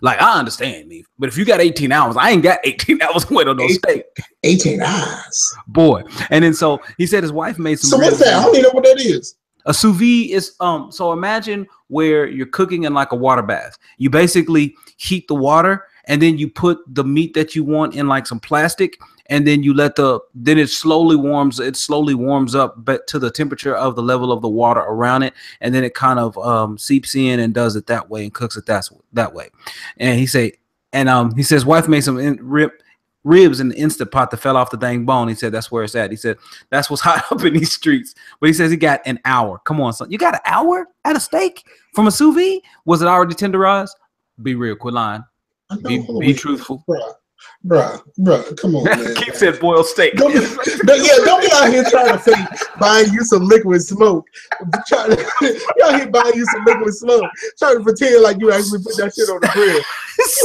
Like, I understand me, but if you got 18 hours, I ain't got 18 hours to wait on no steak. 18 hours, boy. And then so he said his wife made some. So what's that? I don't even know what that is. A sous vide is so imagine where you're cooking in like a water bath. You basically heat the water and then you put the meat that you want in like some plastic, and then you let then it slowly warms up but to the temperature of the level of the water around it, and then it kind of seeps in and does it that way and cooks it that way. And he says wife made some ribs in the Instant Pot that fell off the dang bone. He said that's where it's at. He said that's what's hot up in these streets. But he says he got an hour. Come on, son. You got an hour at a steak from a sous vide? Was it already tenderized? Be real. Quit lying. Be truthful. Bruh, come on, man. Keep said boiled steak. Don't be out here trying to fake buying you some liquid smoke. You out here buying you some liquid smoke, trying to pretend like you actually put that shit on the grill. You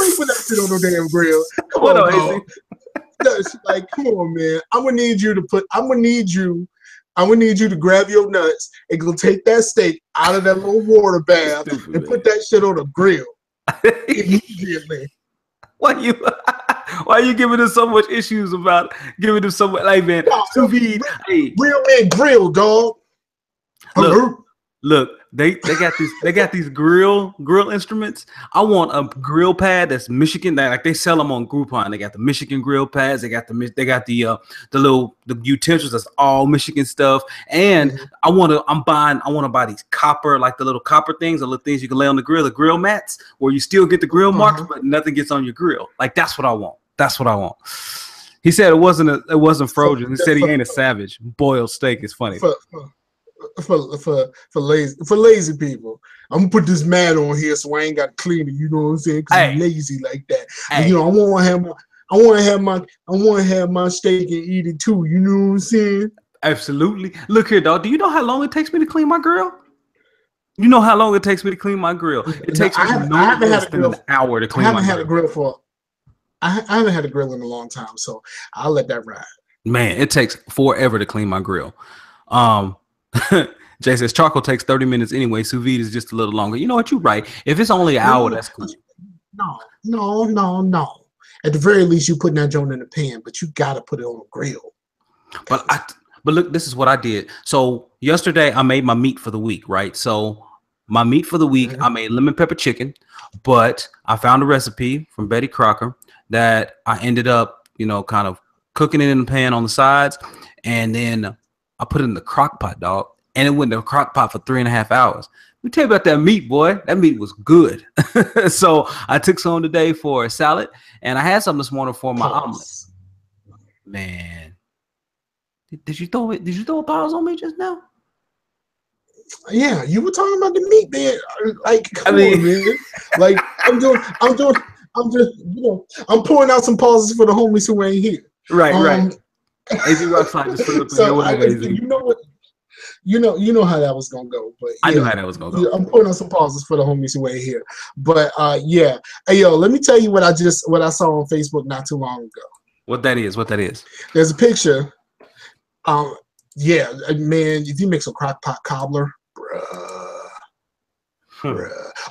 ain't put that shit on no damn grill. Come on, like, come on, man. I'm gonna need you to grab your nuts and go take that steak out of that little water bath and put that shit on a grill immediately. Why are you giving us so much issues about giving them so much, like, man, sous vide? Hey. Real man grill, dog. Look, they got these grill instruments. I want a grill pad that's Michigan. Like they sell them on Groupon. They got the Michigan grill pads. They got the utensils that's all Michigan stuff. And I want to buy these copper, like the little copper things, the little things you can lay on the grill mats, where you still get the grill marks, but nothing gets on your grill. Like that's what I want. That's what I want. He said it wasn't frozen. He said he ain't a savage. Boiled steak is funny. For lazy people, I'm gonna put this mat on here so I ain't got to clean it. You know what I'm saying? Because I'm lazy like that. But, you know, I want to have my steak and eat it too. You know what I'm saying? Absolutely. Look here, dog. Do you know how long it takes me to clean my grill? You know how long it takes me to clean my grill? It takes me no less than an hour to clean my grill. I haven't had a grill in a long time, so I'll let that ride. Man, it takes forever to clean my grill. Jay says charcoal takes 30 minutes anyway. Sous vide is just a little longer. You know what? You're right. If it's only an hour, that's cool. No. At the very least, you putting that joint in the pan, but you gotta put it on a grill. But look, this is what I did. So yesterday, I made my meat for the week, right? So my meat for the week, I made lemon pepper chicken, but I found a recipe from Betty Crocker that I ended up, kind of cooking it in the pan on the sides, and then I put it in the crock pot, dog, and it went in the crock pot for 3.5 hours. Let me tell you about that meat, boy. That meat was good. So I took some today for a salad, and I had some this morning for my omelet. Man, did you throw a pause on me just now? Yeah, you were talking about the meat, man. Like, come on, man. Like, I'm pouring out some pauses for the homies who ain't here. Right. AZ Rockside just put it up you know how that was gonna go, but I knew how that was gonna go. I'm putting on some pauses for the homies who ain't here, but yeah. Hey yo, let me tell you what I saw on Facebook not too long ago. What that is? There's a picture. Yeah, man, if you make some crock pot cobbler, bruh.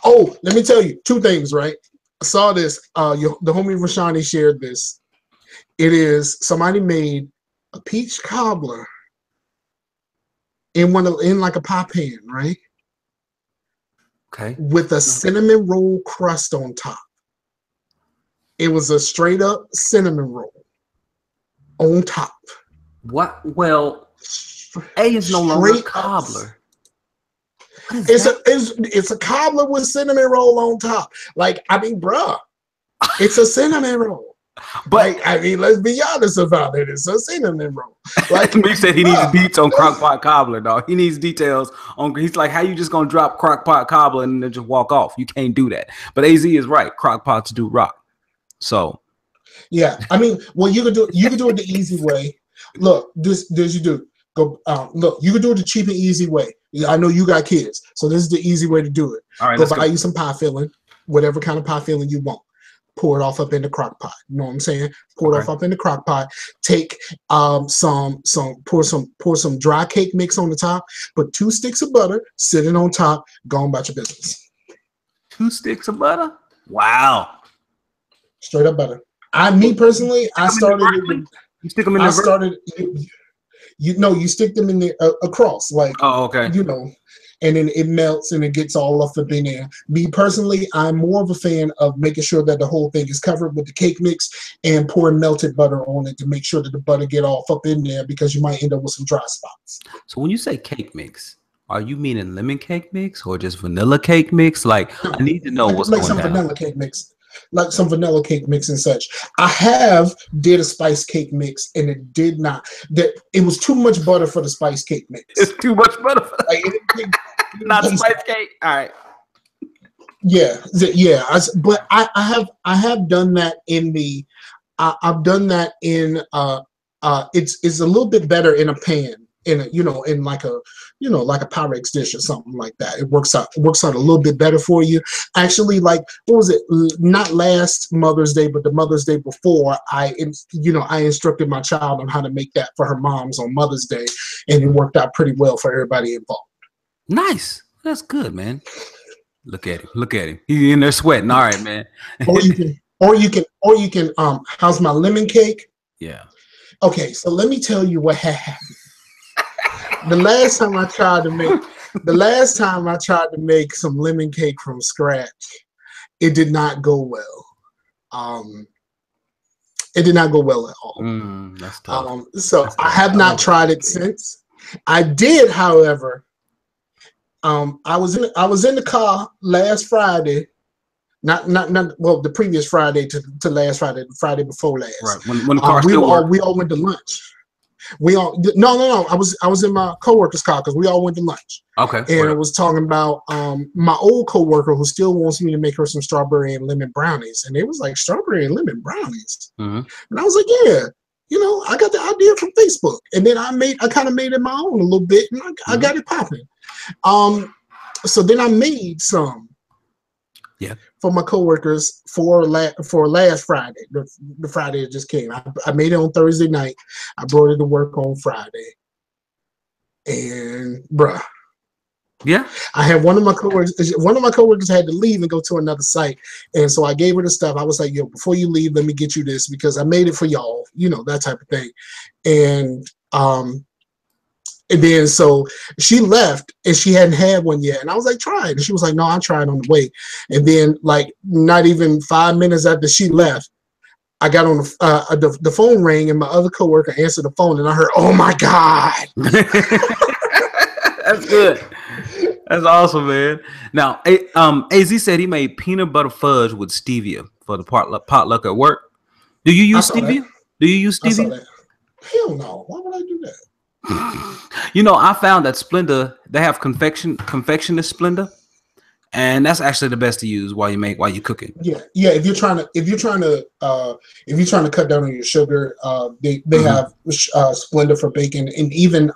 Oh, let me tell you 2 things. Right, I saw this. The homie Rashani shared this. It is somebody made a peach cobbler in like a pie pan, right? Okay. With a cinnamon roll crust on top. It was a straight up cinnamon roll on top. What? Well, A is no longer cobbler. It's a cobbler with cinnamon roll on top. Like, I mean, bruh, it's a cinnamon roll. But like, I mean, let's be honest about it. It's a cinnamon roll. Like he said, he needs beats on crockpot cobbler, dog. He needs details on. He's like, how you just gonna drop crockpot cobbler and then just walk off? You can't do that. But AZ is right. Crockpots do rock. So, yeah, I mean, well, you can do it the easy way. Look, this you do. Go look. You can do it the cheap and easy way. I know you got kids, so this is the easy way to do it. All right, go buy you some pie filling, whatever kind of pie filling you want. Pour it off up in the crock pot. You know what I'm saying? Pour it off up in the crock pot. Take pour some dry cake mix on the top. Put 2 sticks of butter sitting on top. Go on about your business. 2 sticks of butter? Wow. Straight up butter. Me personally, I started. You stick them in I the started. You stick them in the across, like. Oh, okay. And then it melts and it gets all up in there. Me personally, I'm more of a fan of making sure that the whole thing is covered with the cake mix and pouring melted butter on it to make sure that the butter get all up in there, because you might end up with some dry spots. So when you say cake mix, are you meaning lemon cake mix or just vanilla cake mix? Like, I need to know what's going down. Vanilla cake mix. Like some vanilla cake mix and such. I have did a spice cake mix and it did not. It was too much butter for the spice cake mix. It's too much butter for not spice cake. All right. Yeah. But I have done that in the. I've done that in. It's a little bit better in a pan. In like a Pyrex dish or something like that. It works out a little bit better for you. Actually, like, what was it? Not last Mother's Day, but the Mother's Day before, I instructed my child on how to make that for her mom's on Mother's Day, and it worked out pretty well for everybody involved. Nice. That's good, man. Look at him. He's in there sweating. All right, man. or you can how's my lemon cake? Yeah. Okay, so let me tell you what happened. The last time I tried to make some lemon cake from scratch, it did not go well. It did not go well at all. That's tough. I have not tried it since. I did, however. I was in the car last Friday. Not the previous Friday to last Friday, the Friday before last. Right. When the car we all went to lunch. No. I was in my coworker's car because we all went to lunch. Okay. And I was talking about my old coworker who still wants me to make her some strawberry and lemon brownies, and it was like strawberry and lemon brownies, and I was like, yeah, I got the idea from Facebook, and then I kind of made it my own a little bit, and I got it popping. So then I made some. Yeah. For my coworkers for last Friday, the Friday that just came. I made it on Thursday night. I brought it to work on Friday, and bruh, yeah, I had one of my coworkers had to leave and go to another site, and so I gave her the stuff. I was like, yo, before you leave, let me get you this because I made it for y'all, that type of thing, and then so she left and she hadn't had one yet. And I was like, try it. And she was like, no, I'll try it on the way. And then like not even 5 minutes after she left, I got on the phone rang and my other coworker answered the phone and I heard, oh my God. That's good. That's awesome, man. Now, AZ said he made peanut butter fudge with stevia for the potluck at work. Do you use stevia? That. Do you use stevia? Hell no. Why would I do that? I found that Splenda, they have confectionist Splenda, and that's actually the best to use while you cooking. Yeah. If you're trying to cut down on your sugar, they have Splenda for baking, and even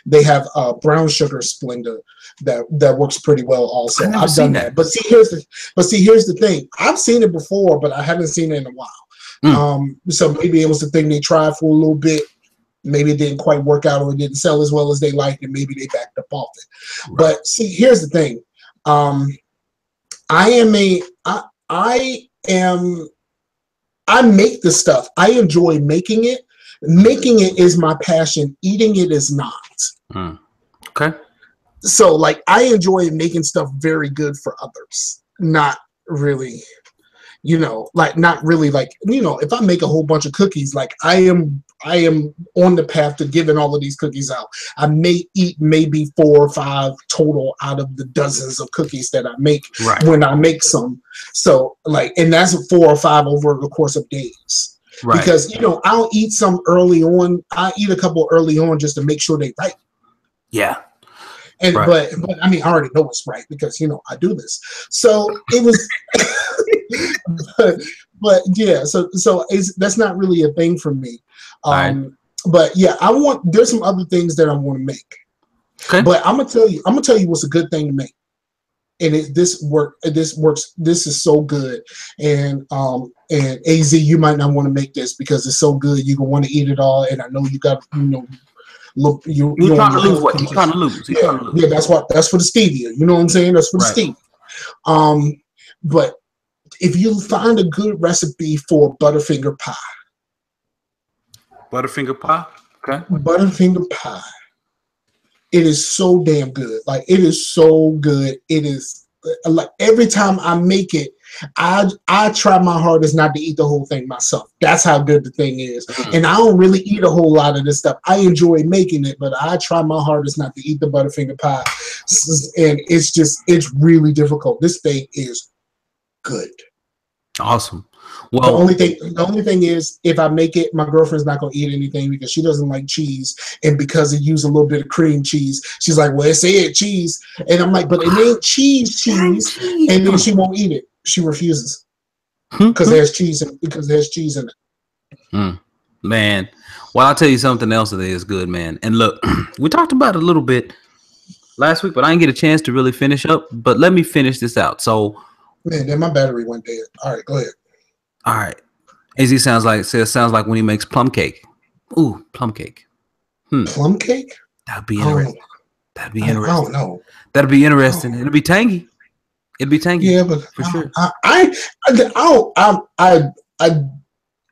they have brown sugar Splenda that works pretty well also. I've done that. But see, here's the thing. I've seen it before, but I haven't seen it in a while. So maybe it was the thing they tried for a little bit. Maybe it didn't quite work out or it didn't sell as well as they liked, and maybe they backed up off it. Right. But see, here's the thing. I make the stuff. I enjoy making it. Making it is my passion. Eating it is not. Okay. So like I enjoy making stuff very good for others. Not really, not really like, if I make a whole bunch of cookies, like I am on the path to giving all of these cookies out. I may eat maybe 4 or 5 total out of the dozens of cookies that I make when I make some. So like, and that's 4 or 5 over the course of days. Right. Because, I'll eat some early on. I eat a couple early on just to make sure they right. Yeah. And but I mean, I already know it's right because I do this. So it was, but yeah. So that's not really a thing for me. But yeah, there's some other things that I want to make. Okay. But I'm gonna tell you what's a good thing to make. And this works. This is so good. And AZ, you might not want to make this because it's so good. You're gonna want to eat it all. And I know you got look, you're trying to lose weight. You're trying to lose. Yeah, that's for the stevia. You know what I'm saying? That's for the stevia. But if you find a good recipe for Butterfinger pie. Butterfinger pie? Okay. Butterfinger pie. It is so damn good. Like, it is so good. It is like every time I make it, I try my hardest not to eat the whole thing myself. That's how good the thing is. And I don't really eat a whole lot of this stuff. I enjoy making it, but I try my hardest not to eat the Butterfinger pie. And it's really difficult. This thing is good. Awesome. Well, the only thing is, if I make it, my girlfriend's not gonna eat anything because she doesn't like cheese, and because it used a little bit of cream cheese, she's like, "Well, it said cheese," and I'm like, "But it ain't cheese," and then she won't eat it. She refuses because there's cheese in it. Man, well, I'll tell you something else that is good, man. And look, we talked about it a little bit last week, but I didn't get a chance to really finish up. But let me finish this out. So, man, then my battery went dead. All right, go ahead. All right. AZ sounds like when he makes plum cake. Ooh, plum cake. Plum cake? That'd be interesting. That'd be interesting. I don't know. That'd be interesting. It'd be tangy. It'd be tangy. Yeah, but for sure. I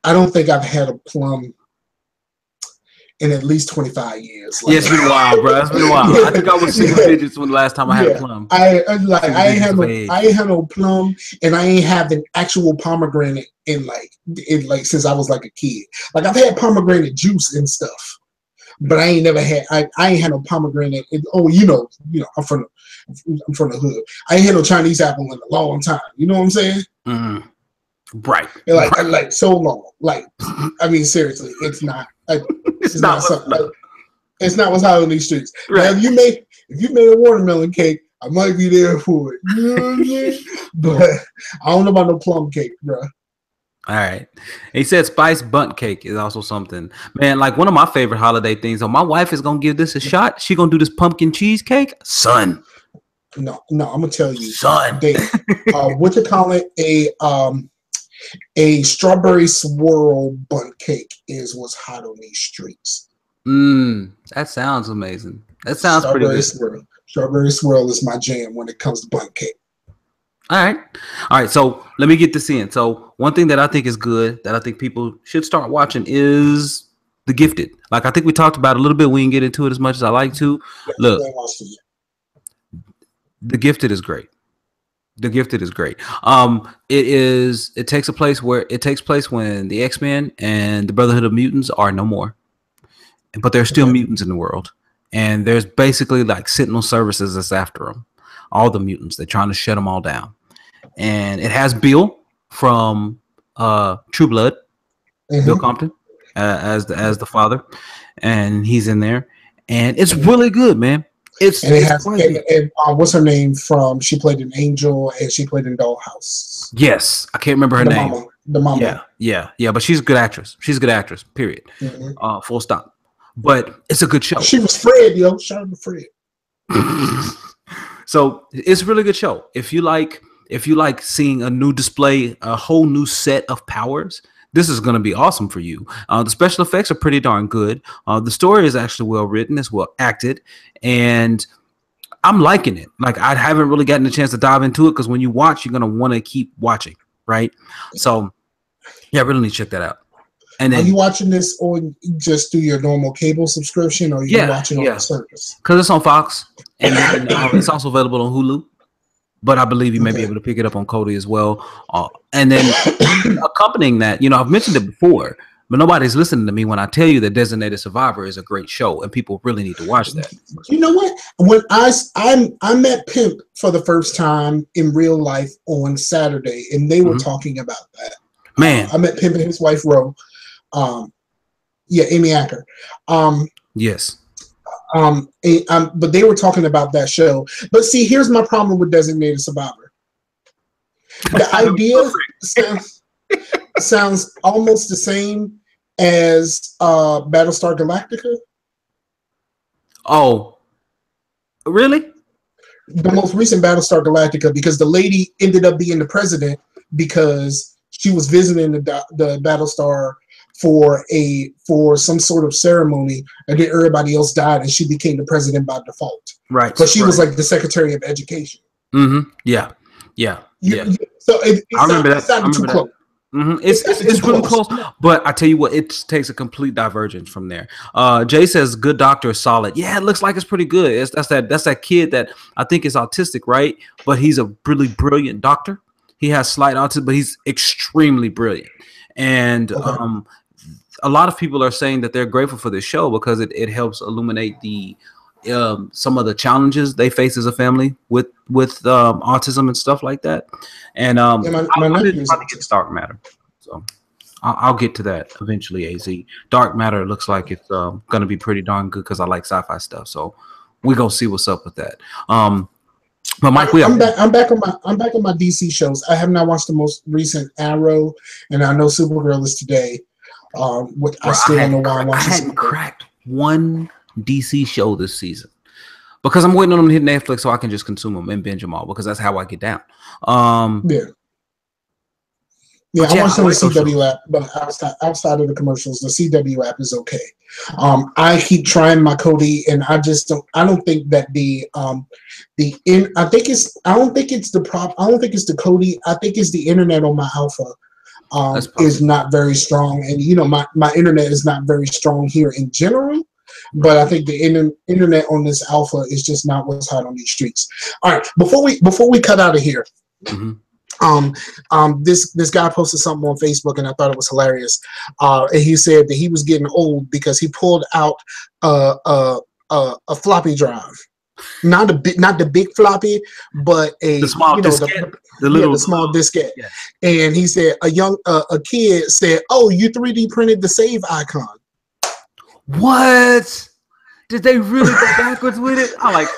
don't think I've had a plum in at least 25 years. Like, yeah, it's been a while, bro. It's been a while. I think I was single digits when the last time I had a plum. I ain't had no plum, and I ain't had an actual pomegranate in since I was like a kid. Like, I've had pomegranate juice and stuff, but I ain't never had. I ain't had no pomegranate. You know, I'm from the hood. I ain't had no Chinese apple in a long time. You know what I'm saying? Right. Like so long. Like, I mean, seriously, it's not. It's not what's hot on these streets. Right. Now, if you made a watermelon cake, I might be there for it. You know what I'm saying? But I don't know about no plum cake, bro. All right. He said spice bunt cake is also something. Man, like one of my favorite holiday things. So my wife is gonna give this a shot. She gonna do this pumpkin cheesecake. Son. No, I'm gonna tell you. Son. What you call it? A strawberry swirl bunt cake is what's hot on these streets. That sounds amazing. That sounds pretty good. Strawberry swirl is my jam when it comes to bunt cake. All right. So let me get this in. So one thing that I think is good that I think people should start watching is The Gifted. Like, I think we talked about it a little bit. We didn't get into it as much as I like to. Look, The Gifted is great. The Gifted is great. It takes place when the X-Men and the Brotherhood of Mutants are no more, but there's still mutants in the world, and there's basically like Sentinel services that's after them, all the mutants. They're trying to shut them all down, and it has Bill from True Blood, Bill Compton, as the father, and he's in there, and it's really good, man. What's her name from? She played in Angel and she played in Dollhouse. Yes, I can't remember her name. The mama. Yeah. But she's a good actress. Period. Full stop. But it's a good show. She was Fred, yo. Shout out to Fred. So it's a really good show. If you like seeing a new display, a whole new set of powers, this is going to be awesome for you. The special effects are pretty darn good. The story is actually well written, it's well acted, and I'm liking it. Like, I haven't really gotten a chance to dive into it because when you watch, you're going to want to keep watching, right? So, yeah, I really need to check that out. And then, are you watching this on just through your normal cable subscription, or are you watching on the service? Because it's on Fox, and it's also available on Hulu. But I believe you may be able to pick it up on Kodi as well. And then accompanying that, I've mentioned it before, but nobody's listening to me when I tell you that Designated Survivor is a great show, and people really need to watch that. You know what? When I met Pimp for the first time in real life on Saturday, and they were talking about that. Man, I met Pimp and his wife Ro. Amy Acker. Yes. But they were talking about that show. But see, here's my problem with Designated Survivor. The idea sounds almost the same as Battlestar Galactica. Oh, really? The most recent Battlestar Galactica, because the lady ended up being the president because she was visiting the Battlestar for some sort of ceremony, and then everybody else died, and she became the president by default. Right. But she was like the Secretary of Education. Yeah. So I remember that. sounded too close. It's really close, but I tell you what, it takes a complete divergence from there. Jay says good doctor is solid. Yeah, it looks like it's pretty good. That's that kid that I think is autistic, right? But he's a really brilliant doctor. He has slight autism, but he's extremely brilliant. And a lot of people are saying that they're grateful for this show because it helps illuminate the some of the challenges they face as a family with autism and stuff like that. And I'm probably get Dark Matter, so I'll get to that eventually. Az Dark Matter looks like it's gonna be pretty darn good because I like sci-fi stuff. So we gonna see what's up with that. But Mike, I'm back on my DC shows. I have not watched the most recent Arrow, and I know Supergirl is today. I still don't know why I watched. I hadn't cracked one DC show this season because I'm waiting on them to hit Netflix so I can just consume them and binge them all because that's how I get down. I watched on the CW app, but outside of the commercials, the CW app is okay. I keep trying my Kodi, and I don't think that I don't think it's the Kodi. I think it's the internet on my Alpha is not very strong, and my internet is not very strong here in general. But I think the internet on this Alpha is just not what's hot on these streets. All right, before we cut out of here. This guy posted something on Facebook and I thought it was hilarious. And he said that he was getting old because he pulled out a floppy drive, not the big floppy, but the small diskette, the small diskette. Yeah. And he said a kid said, "Oh, you 3D printed the save icon." What? Did they really go backwards with it? I'm like,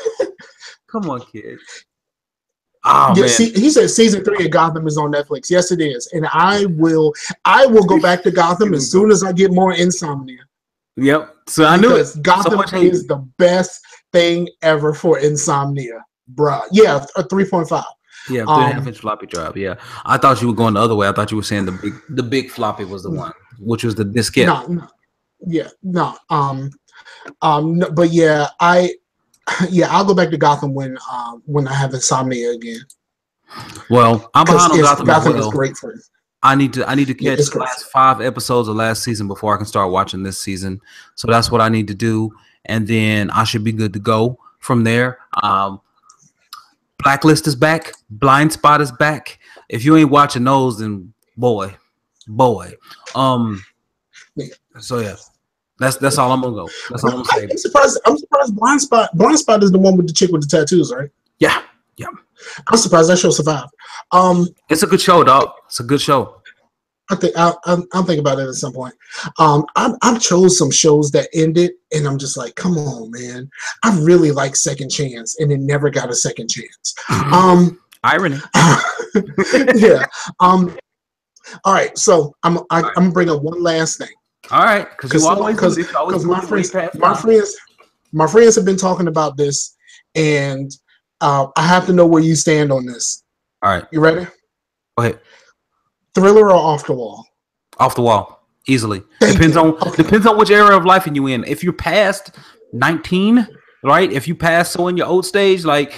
come on, kid. Oh, man. He said season 3 of Gotham is on Netflix. Yes, it is, and I will go back to Gotham as soon as I get more insomnia. Yep. So I knew it. Gotham is the best thing ever for insomnia, bruh. Yeah, a 3.5. Yeah, 3.5-inch floppy drive. Yeah, I thought you were going the other way. I thought you were saying the big floppy was the one, which was the diskette. But yeah, I'll go back to Gotham when I have insomnia again. Well, I'm behind on Gotham. Gotham is great for it. I need to catch the last 5 episodes of last season before I can start watching this season. So that's what I need to do, and then I should be good to go from there. Blacklist is back. Blind Spot is back. If you ain't watching those, then boy. So yeah. That's all I'm gonna go. That's all I'm gonna say. I'm surprised Blind Spot is the one with the chick with the tattoos, right? Yeah. I'm surprised that show survived. It's a good show, dog. It's a good show. I think I'll think about it at some point. I've chose some shows that ended, and I'm just like, come on, man. I really like Second Chance, and it never got a second chance. Irony. Yeah. All right. So I'm gonna bring up one last thing. All right, because my friends have been talking about this, and I have to know where you stand on this. All right, you ready? Go ahead. Thriller or Off the Wall? Off the Wall, easily. Depends on which era of life you in. If you're past 19, right? If you pass in your old stage, like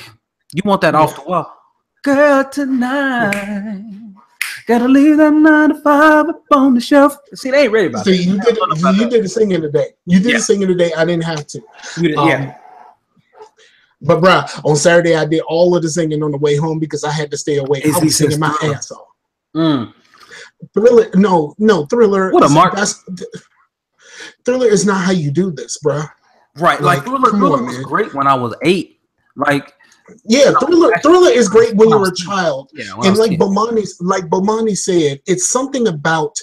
you want that Off the Wall. Girl, tonight. Gotta leave that 9 to 5 up on the shelf. See, they ain't ready about that. You did the singing today. You did the singing today. I didn't have to. Yeah. But bruh, on Saturday I did all of the singing on the way home because I had to stay awake. I was singing my ass off. Thriller, no, Thriller. What a mark! Thriller is not how you do this, bruh. Right, like Thriller was great when I was 8. Like. Yeah, Thriller is great when you're a child. Yeah, and like Bomani said, it's something about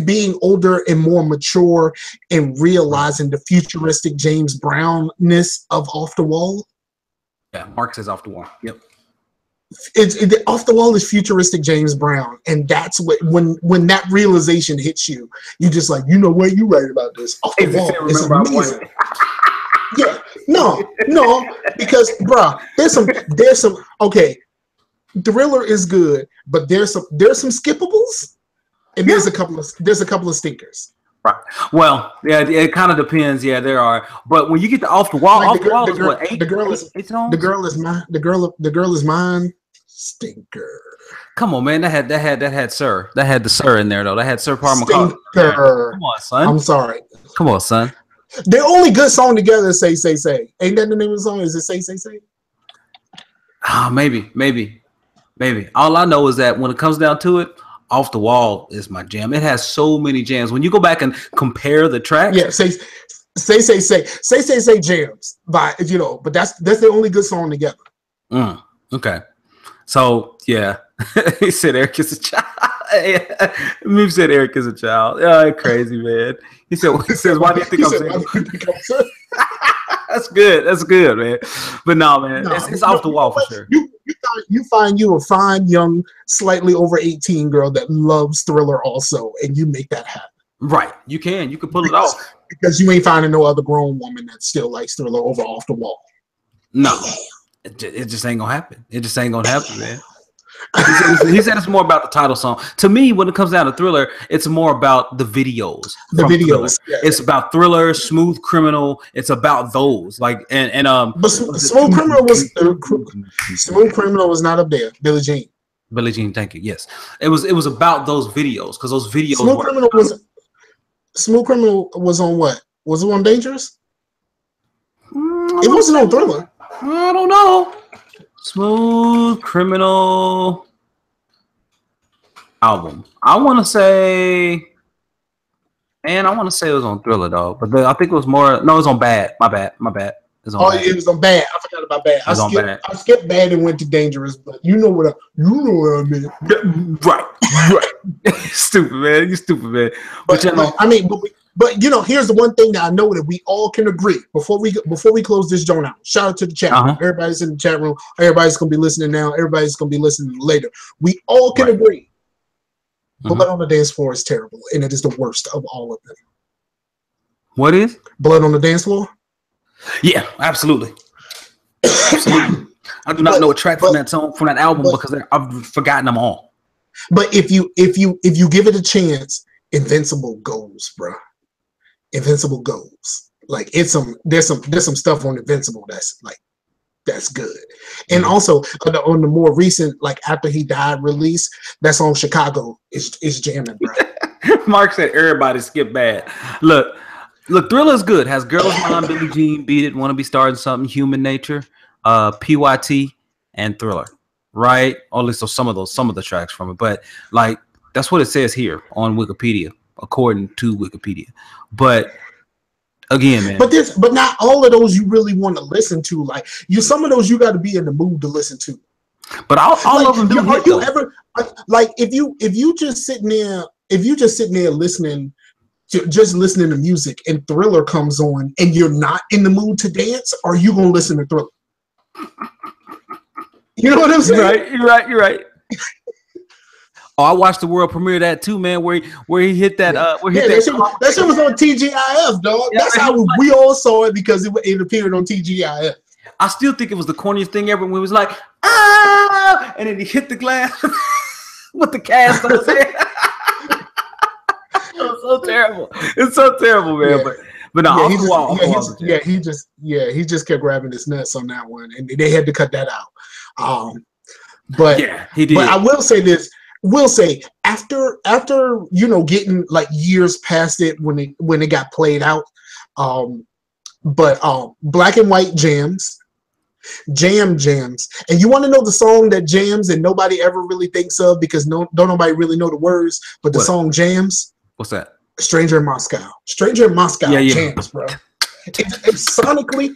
being older and more mature and realizing the futuristic James Brownness of Off the Wall. Yeah, Mark says Off the Wall. Yep. Off the Wall is futuristic James Brown, and that's what when that realization hits you, you just like, you know what, you right about this. Off the Wall is amazing. Yeah, no, because bruh, there's some okay. Thriller is good, but there's some skippables, and there's a couple of stinkers. Right. Well, yeah, it kind of depends. Yeah, there are. But when you get to Off the Wall, Off the Wall is what 8. The girl is mine. Stinker. Come on, man. That had Sir. That had the Sir in there though. That had Sir Paul McCartney. Come on, son. I'm sorry. Come on, son. Their only good song together is Say. Ain't that the name of the song? Is it Say? Ah, maybe. All I know is that when it comes down to it, Off the Wall is my jam. It has so many jams. When you go back and compare the tracks, yeah, say jams by but that's the only good song together. Okay, so yeah, he said Eric is a child. Meep said Eric is a child. Oh, crazy man. He says, why do you think I'm saying? That's good, man. But no, man, it's off the wall for sure. You find you a fine, young, slightly over 18 girl that loves Thriller also, and you make that happen. Right. You can pull it off. Because you ain't finding no other grown woman that still likes Thriller over Off the Wall. No. It just ain't gonna happen. It just ain't gonna happen, man. He said it's more about the title song. To me, when it comes down to Thriller, it's more about the videos. Yeah. It's about Thriller, Smooth Criminal. It's about those. But Smooth Criminal was not up there. Billie Jean, thank you. Yes, it was about those videos because those videos. Smooth Criminal was on what? Was it on Dangerous? It wasn't on Thriller. I don't know. Smooth Criminal album. I want to say it was on Thriller, dog. But I think it was more. No, it was on Bad. My bad. It was on Bad. It was on Bad. I forgot about Bad. I skipped Bad and went to Dangerous, but you know what I mean. Right. Stupid man. You stupid man. But here's the one thing that I know that we all can agree before we close this joint out. Shout out to the chat room. Everybody's in the chat room. Everybody's gonna be listening now. Everybody's gonna be listening later. We all can agree. Blood on the Dance Floor is terrible, and it is the worst of all of them. What is Blood on the Dance Floor? Yeah, absolutely. I do not know a track from that album because I've forgotten them all. But if you give it a chance, Invincible goes, bro. Invincible goes. Like there's some stuff on Invincible that's good. And also on the more recent, like after he died release, that song Chicago is jamming, bro. Mark said everybody skip Bad. Look, Thriller is good. Has Girls Mom, Billie Jean, Beat It, Wanna Be Starting Something, Human Nature, PYT, and Thriller. Right? Only so some of the tracks from it, but like that's what it says here on Wikipedia, according to Wikipedia. But again, man. But not all of those you really want to listen to. Like some of those you got to be in the mood to listen to. But all of them do. Are you ever like if you just sitting there listening to music and Thriller comes on and you're not in the mood to dance, are you gonna listen to Thriller? You know what I'm saying? You're right. Oh, I watched the world premiere of that too, man. Where he hit that. That shit was on TGIF, dog. Yeah, that's how we all saw it because it appeared on TGIF. I still think it was the corniest thing ever when it was like, ah, and then he hit the glass with the cast on his head. It was so terrible. It's so terrible, man. Yeah. But no, he just kept grabbing his nuts on that one, and they had to cut that out. But yeah, he did. But I will say this. After getting like years past it when it got played out, black and white jams, and you want to know the song that jams and nobody ever really thinks of because don't nobody really know the words, but the song jams. What's that? Stranger in Moscow. Jams, bro. Sonically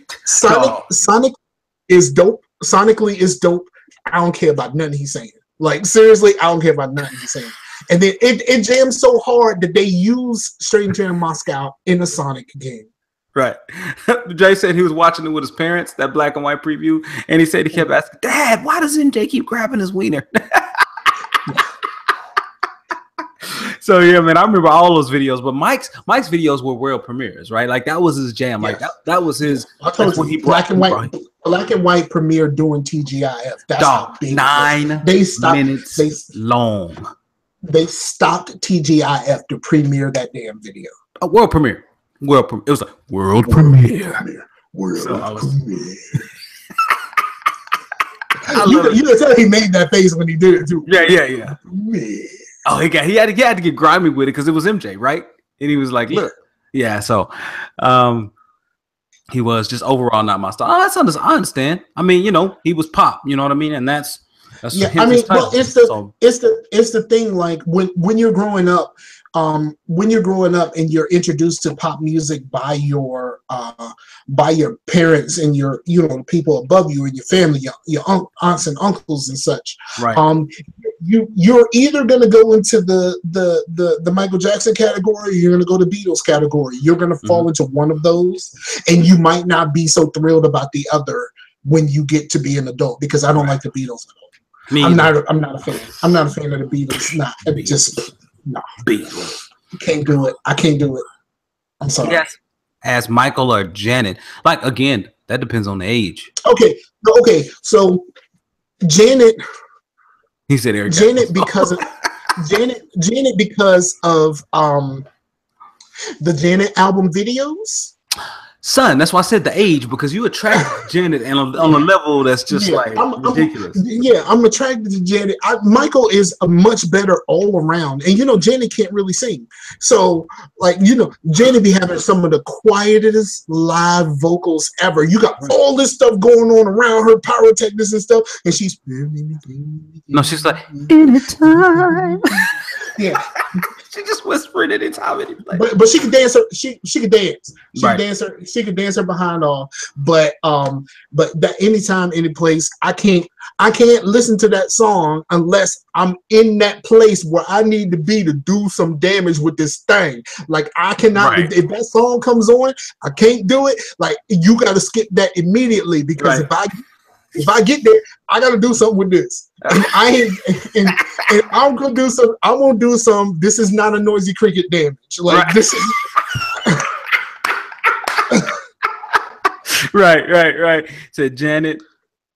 is dope. Sonically is dope. I don't care about nothing he's saying. Like seriously, I don't care about nothing he's saying. And then it jams so hard that they use Stranger in Moscow in a Sonic game. Right. Jay said he was watching it with his parents, that black and white preview, and he said he kept asking, Dad, why doesn't Jay keep grabbing his wiener? So yeah, man, I remember all those videos, but Mike's videos were world premieres, right? Like that was his jam. Like that was his. I told you, he black and white premiere doing TGIF. That's how big 9 minutes long. They stopped TGIF to premiere that damn video. A world premiere. It was a world premiere. World premiere. You can tell he made that face when he did it too. Yeah. Oh, he had to get grimy with it because it was MJ, right? And he was like, "Look, yeah." So, he was just overall not my style. Oh, I understand. I mean, he was pop. You know what I mean? And that's yeah. I mean, well, it's the thing. Like when you're growing up, and you're introduced to pop music by your parents and your people above you and your family, your aunts and uncles and such. Right. You're either going to go into the Michael Jackson category, or you're going to go to Beatles category. You're going to fall into one of those, and you might not be so thrilled about the other when you get to be an adult, because I don't like the Beatles at all. I'm not a fan. I'm not a fan of the Beatles. No. Beatles. Can't do it. I can't do it. I'm sorry. Yes. As Michael or Janet, like, again, that depends on the age. Okay. So Janet. He said Eric. Janet because of Janet because of the Janet album videos. Son, that's why I said the age, because you attract Janet and on a level that's just ridiculous. I'm attracted to Janet. Michael is a much better all around, and Janet can't really sing. So, Janet be having some of the quietest live vocals ever. You got all this stuff going on around her, pyrotechnics and stuff, and she's she's like anytime. Yeah. She just whispering anytime. But she could dance. She could dance. She could dance her behind off. But that anytime, any place, I can't listen to that song unless I'm in that place where I need to be to do some damage with this thing. Like, I cannot. If that song comes on, I can't do it. Like, you got to skip that immediately, because if I get there, I got to do something with this. And I'm gonna do some. I'm gonna do some. This is not a noisy cricket damage. Like this is. Right. Said Janet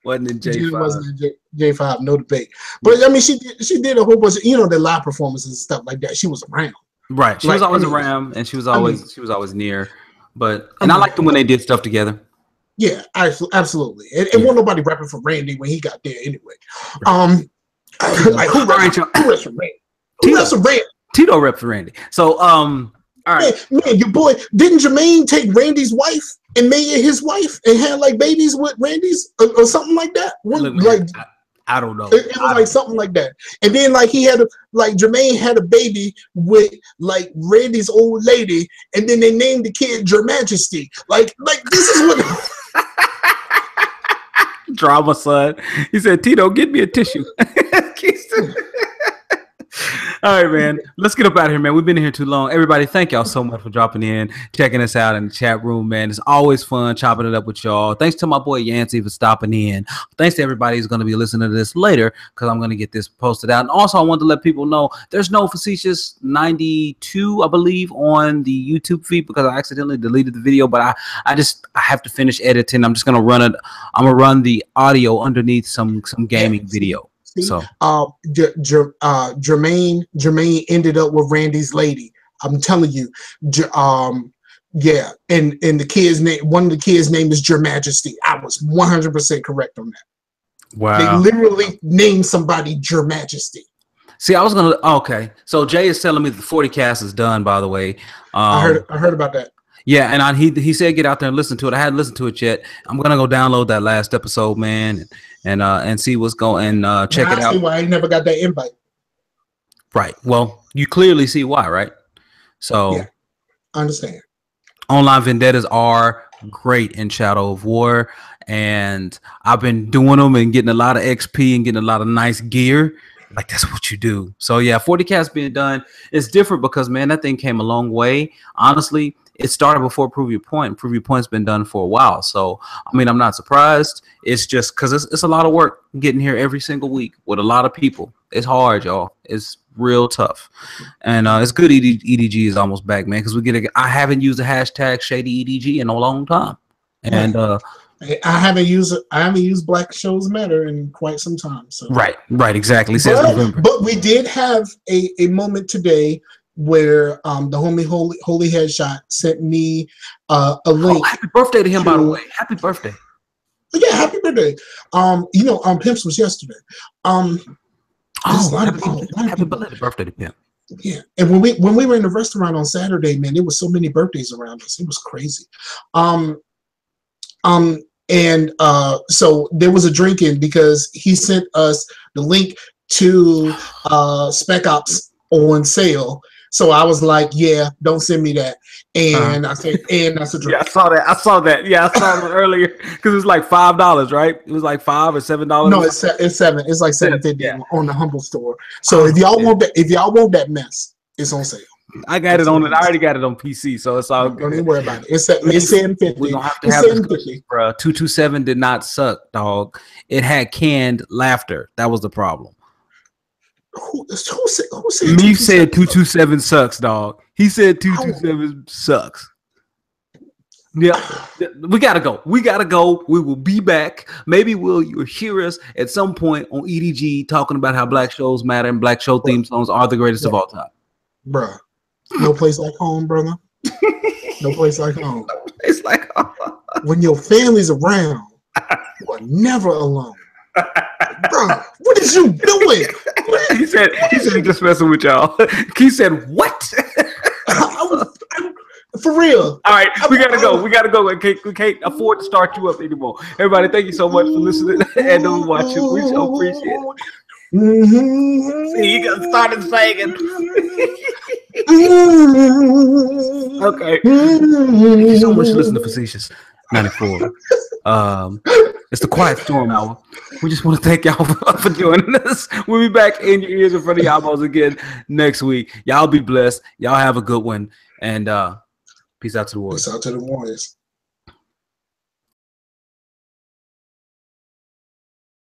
wasn't in J5. Wasn't in J5, no debate. But I mean, she did a whole bunch of the live performances and stuff like that. She was around. Right. She was always around, and she was always near. But I liked them when they did stuff together. Yeah, absolutely. And wasn't nobody rapping for Randy when he got there anyway. Right. Who raps for Randy? Who raps for Randy? Tito rep for Randy. So all right. Man, your boy, didn't Jermaine take Randy's wife and made it his wife and had like babies with Randy's or something like that? I don't know. It was like something like that. And then Jermaine had a baby with like Randy's old lady, and then they named the kid Your Majesty. Like this is what drama, son. He said, Tito, get me a tissue. All right, man. Let's get up out of here, man. We've been here too long. Everybody, thank y'all so much for dropping in, checking us out in the chat room, man. It's always fun chopping it up with y'all. Thanks to my boy Yancy for stopping in. Thanks to everybody who's going to be listening to this later, because I'm going to get this posted out. And also, I wanted to let people know there's no Facetious 92, I believe, on the YouTube feed, because I accidentally deleted the video. But I have to finish editing. I'm just going to run it. I'm going to run the audio underneath some gaming video. So Jermaine ended up with Randy's lady. I'm telling you, and the kid's name, one of the kids' name is Your Majesty. I was 100% correct on that. Wow. They literally named somebody Your Majesty. See, I was gonna. Okay, so Jay is telling me the 40 cast is done. By the way, I heard about that. Yeah, and he said get out there and listen to it. I hadn't listened to it yet. I'm gonna go download that last episode, man, and see what's going and check it out. I see why I never got that invite. Right. Well, you clearly see why, right? So yeah, I understand. Online vendettas are great in Shadow of War, and I've been doing them and getting a lot of XP and getting a lot of nice gear. Like, that's what you do. So yeah, 40 cast being done. It's different because, man, that thing came a long way. Honestly, it started before Prove Your Point. Prove Your Point's been done for a while. So, I mean, I'm not surprised. It's just because it's a lot of work getting here every single week with a lot of people. It's hard, y'all. It's real tough. And it's good EDG is almost back, man, because I haven't used the hashtag Shady EDG in a long time. And I haven't used Black Shows Matter in quite some time. So right, exactly. But we did have a moment today where the homie Holy Headshot sent me a link. Oh, happy birthday to him, by the way. Happy birthday. Yeah, happy birthday. You know, Pimps was yesterday. Happy belated birthday to Pimp. Yeah, and when we were in the restaurant on Saturday, man, there was so many birthdays around us. It was crazy. So there was a drinking because he sent us the link to Spec Ops on sale. So I was like, yeah, don't send me that. And I said, and that's a drink. Yeah, I saw that. Yeah, I saw it earlier because it was like $5, right? It was like $5 or $7. No, it's $7. It's like $7.50 on the Humble store. So if y'all want that mess, it's on sale. I got it on it. I already got it on PC, so it's all good. Don't even worry about it. It's $7.50. We're gonna have to have this, bro. 227 did not suck, dog. It had canned laughter. That was the problem. Who said Me said 227 sucks, dog. He said 227 sucks. Yeah, we gotta go. We will be back. Maybe you'll hear us at some point on EDG talking about how black shows matter and black show theme songs are the greatest of all time. Bruh. No place like home, brother. No place like home. It's like when your family's around, you are never alone. Bro, what is you doing? He said he just messing with y'all. He said what? For real. All right, we gotta go. We can't afford to start you up anymore. Everybody, thank you so much for listening and watching. We so appreciate it. See, you got started singing. Okay. Thank you so much for listening to Facetious 94. It's the Quiet Storm Hour. We just want to thank y'all for joining us. We'll be back in your ears in front of your eyeballs again next week. Y'all be blessed. Y'all have a good one. And peace out to the Warriors. Peace out to the Warriors.